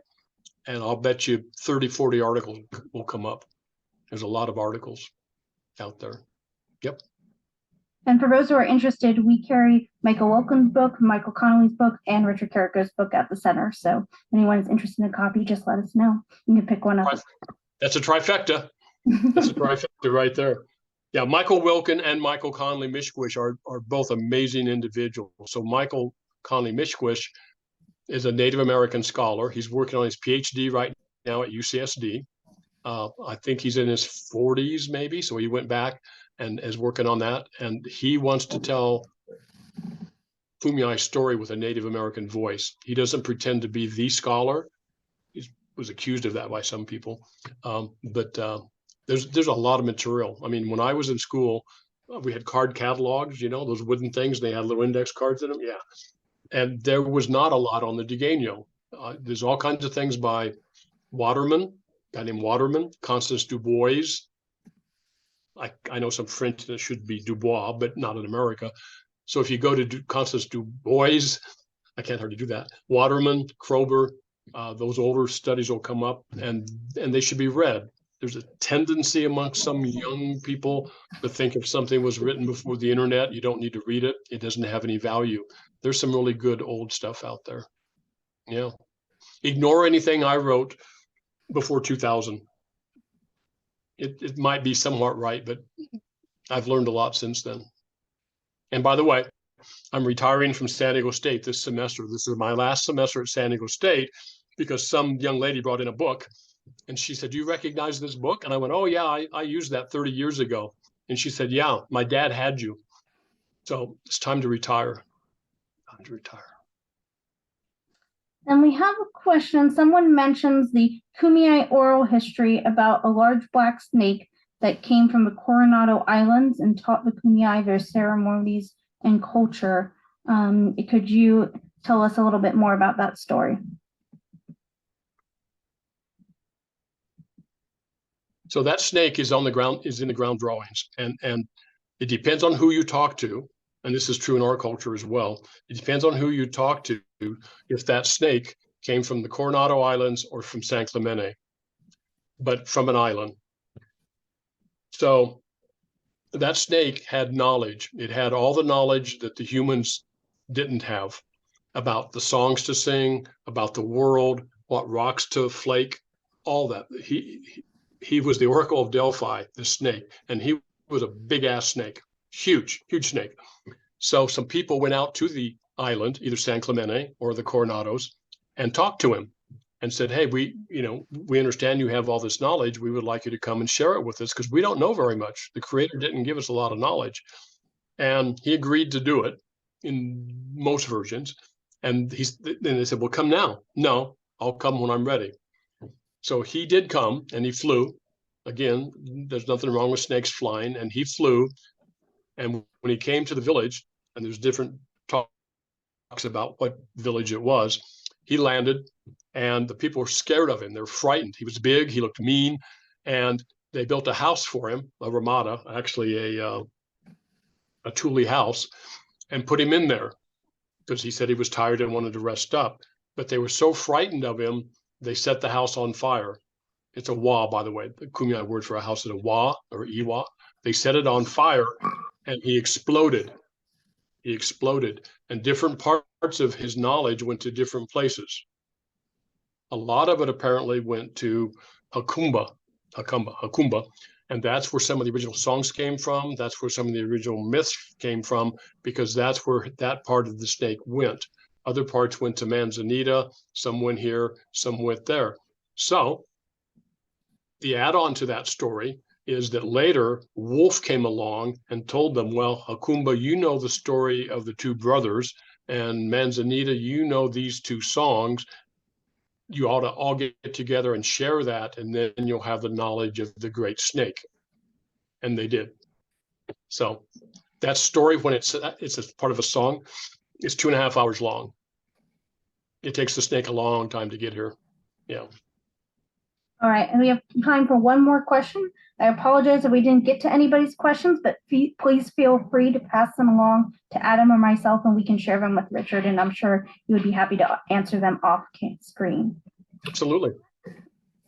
and I'll bet you 30, 40 articles will come up. There's a lot of articles out there. Yep. And for those who are interested, we carry Michael Wilkins' book, Michael Connolly's book, and Richard Carrico's book at the center. So if anyone is interested in a copy, just let us know. You can pick one up. That's a trifecta. That's a trifecta right there. Yeah, Michael Wilken and Michael Conley Mishquish are both amazing individuals. So Michael Conley Mishquish is a Native American scholar. He's working on his PhD right now at UCSD. I think he's in his 40s maybe, so he went back and is working on that. And he wants to tell Kumeyaay's story with a Native American voice. He doesn't pretend to be the scholar. He was accused of that by some people. But there's a lot of material. I mean, when I was in school, we had card catalogs, you know, those wooden things, they had little index cards in them. Yeah. And there was not a lot on the Degano. There's all kinds of things by Waterman, a guy named Waterman, Constance Du Bois. I know some French that should be Dubois, but not in America. So if you go to Constance Du Bois, I can't hardly do that. Waterman, Kroeber, those older studies will come up, and they should be read. there's a tendency amongst some young people to think if something was written before the internet, you don't need to read it. It doesn't have any value. There's some really good old stuff out there. Yeah. Ignore anything I wrote before 2000. It might be somewhat right, but I've learned a lot since then. And by the way, I'm retiring from San Diego State this semester. This is my last semester at San Diego State because some young lady brought in a book and she said, "Do you recognize this book?" And I went, "Oh yeah, I used that 30 years ago." And she said, "Yeah, my dad had you." So it's time to retire. Time to retire. And we have a question. Someone mentions the Kumeyaay oral history about a large black snake that came from the Coronado Islands and taught the Kumeyaay their ceremonies and culture. Could you tell us a little bit more about that story? So that snake is on the ground, is in the ground drawings, and it depends on who you talk to, and this is true in our culture as well. It depends on who you talk to if that snake came from the Coronado Islands or from San Clemente, but from an island. So that snake had knowledge. It had all the knowledge that the humans didn't have about the songs to sing, about the world, what rocks to flake, all that. He was the Oracle of Delphi, the snake, and he was a big ass snake, huge snake. So some people went out to the island, either San Clemente or the Coronados, and talked to him and said, "Hey, we understand you have all this knowledge. We would like you to come and share it with us because we don't know very much. The Creator didn't give us a lot of knowledge." And he agreed to do it in most versions. And then they said, "Well, come now." "No, I'll come when I'm ready." So he did come and he flew. Again, there's nothing wrong with snakes flying, and he flew. And when he came to the village, and there's different talks about what village it was, he landed and the people were scared of him. They were frightened. He was big, he looked mean, and they built a house for him, a ramada, actually a tule house, and put him in there because he said he was tired and wanted to rest up. But they were so frightened of him, they set the house on fire. It's a wa, by the way. The Kumeyaay word for a house is a wa or iwa. They set it on fire and he exploded. He exploded, and different parts of his knowledge went to different places. A lot of it apparently went to Hakumba, and that's where some of the original songs came from. That's where some of the original myths came from, because that's where that part of the snake went. Other parts went to Manzanita, some went here, some went there. So the add-on to that story is that later Wolf came along and told them, "Well, Hakumba, you know the story of the two brothers, and Manzanita, you know these two songs. You ought to all get together and share that, and then you'll have the knowledge of the great snake." And they did. So that story, when it's a part of a song, is 2.5 hours long. It takes the snake a long time to get here. Yeah. All right, and we have time for one more question. I apologize if we didn't get to anybody's questions, but please feel free to pass them along to Adam or myself, and we can share them with Richard, and I'm sure he would be happy to answer them off screen. Absolutely.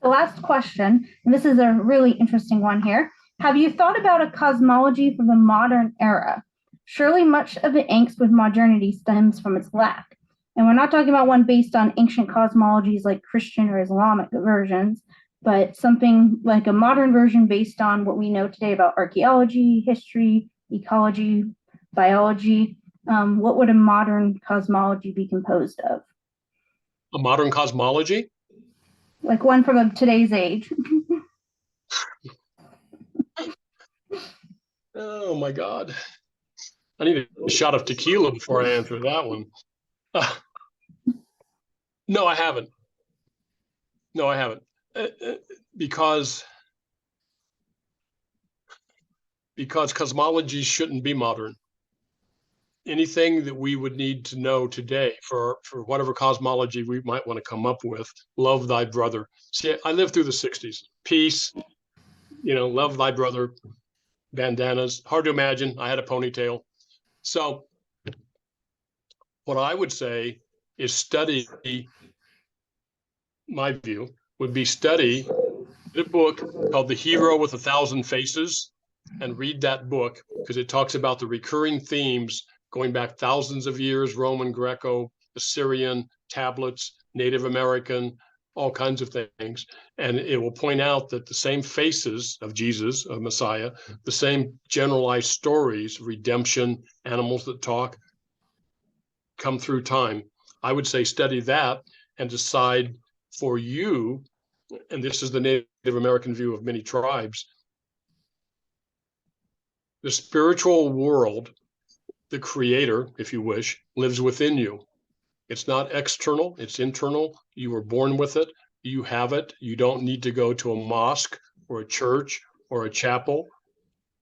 The last question, and this is a really interesting one here. Have you thought about a cosmology for the modern era? Surely much of the angst with modernity stems from its lack. And we're not talking about one based on ancient cosmologies like Christian or Islamic versions, but something like a modern version based on what we know today about archaeology, history, ecology, biology. What would a modern cosmology be composed of? A modern cosmology? Like one from today's age. Oh my God. I need a shot of tequila before I answer that one. No, I haven't. No, I haven't. Because cosmology shouldn't be modern. Anything that we would need to know today for whatever cosmology we might want to come up with, love thy brother. See, I lived through the 60s. Peace, love thy brother, bandanas, hard to imagine. I had a ponytail. So what I would say is study, my view would be study Get a book called The Hero with a Thousand Faces and read that book because it talks about the recurring themes going back thousands of years, Roman, Greco, Assyrian, tablets, Native American, all kinds of things. And it will point out that the same faces of Jesus, of Messiah, the same generalized stories, redemption, animals that talk, come through time. I would say study that and decide for you, and this is the Native American view of many tribes, the spiritual world, the creator, if you wish, lives within you. It's not external, it's internal. You were born with it, you have it. You don't need to go to a mosque or a church or a chapel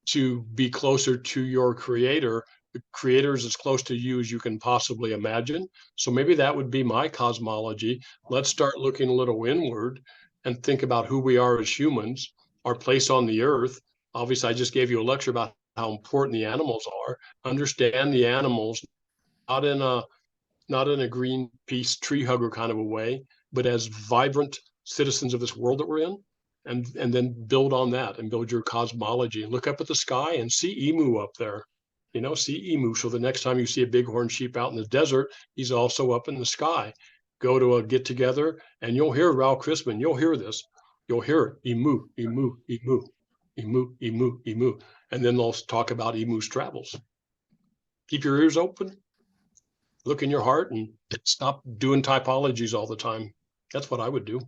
to be closer to your creator. The creator is as close to you as you can possibly imagine. So maybe that would be my cosmology. Let's start looking a little inward and think about who we are as humans, our place on the earth. Obviously, I just gave you a lecture about how important the animals are. Understand the animals, not in a Greenpeace tree hugger kind of a way, but as vibrant citizens of this world that we're in, and then build on that and build your cosmology and look up at the sky and see emu up there. See emu. So the next time you see a bighorn sheep out in the desert, he's also up in the sky. Go to a get together and you'll hear Ralph Crispin. You'll hear this. You'll hear it. Emu, emu, emu, emu, emu, emu. And then they'll talk about emu's travels. Keep your ears open. Look in your heart and stop doing typologies all the time. That's what I would do.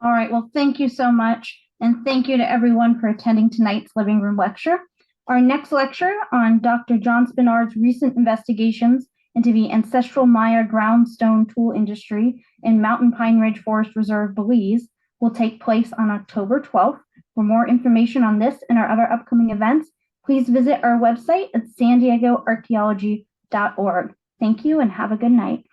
All right, well, thank you so much. And thank you to everyone for attending tonight's living room lecture. Our next lecture on Dr. John Spinard's recent investigations into the ancestral Maya groundstone tool industry in Mountain Pine Ridge Forest Reserve, Belize, will take place on October 12th. For more information on this and our other upcoming events, please visit our website at sandiegoarchaeology.org. Thank you and have a good night.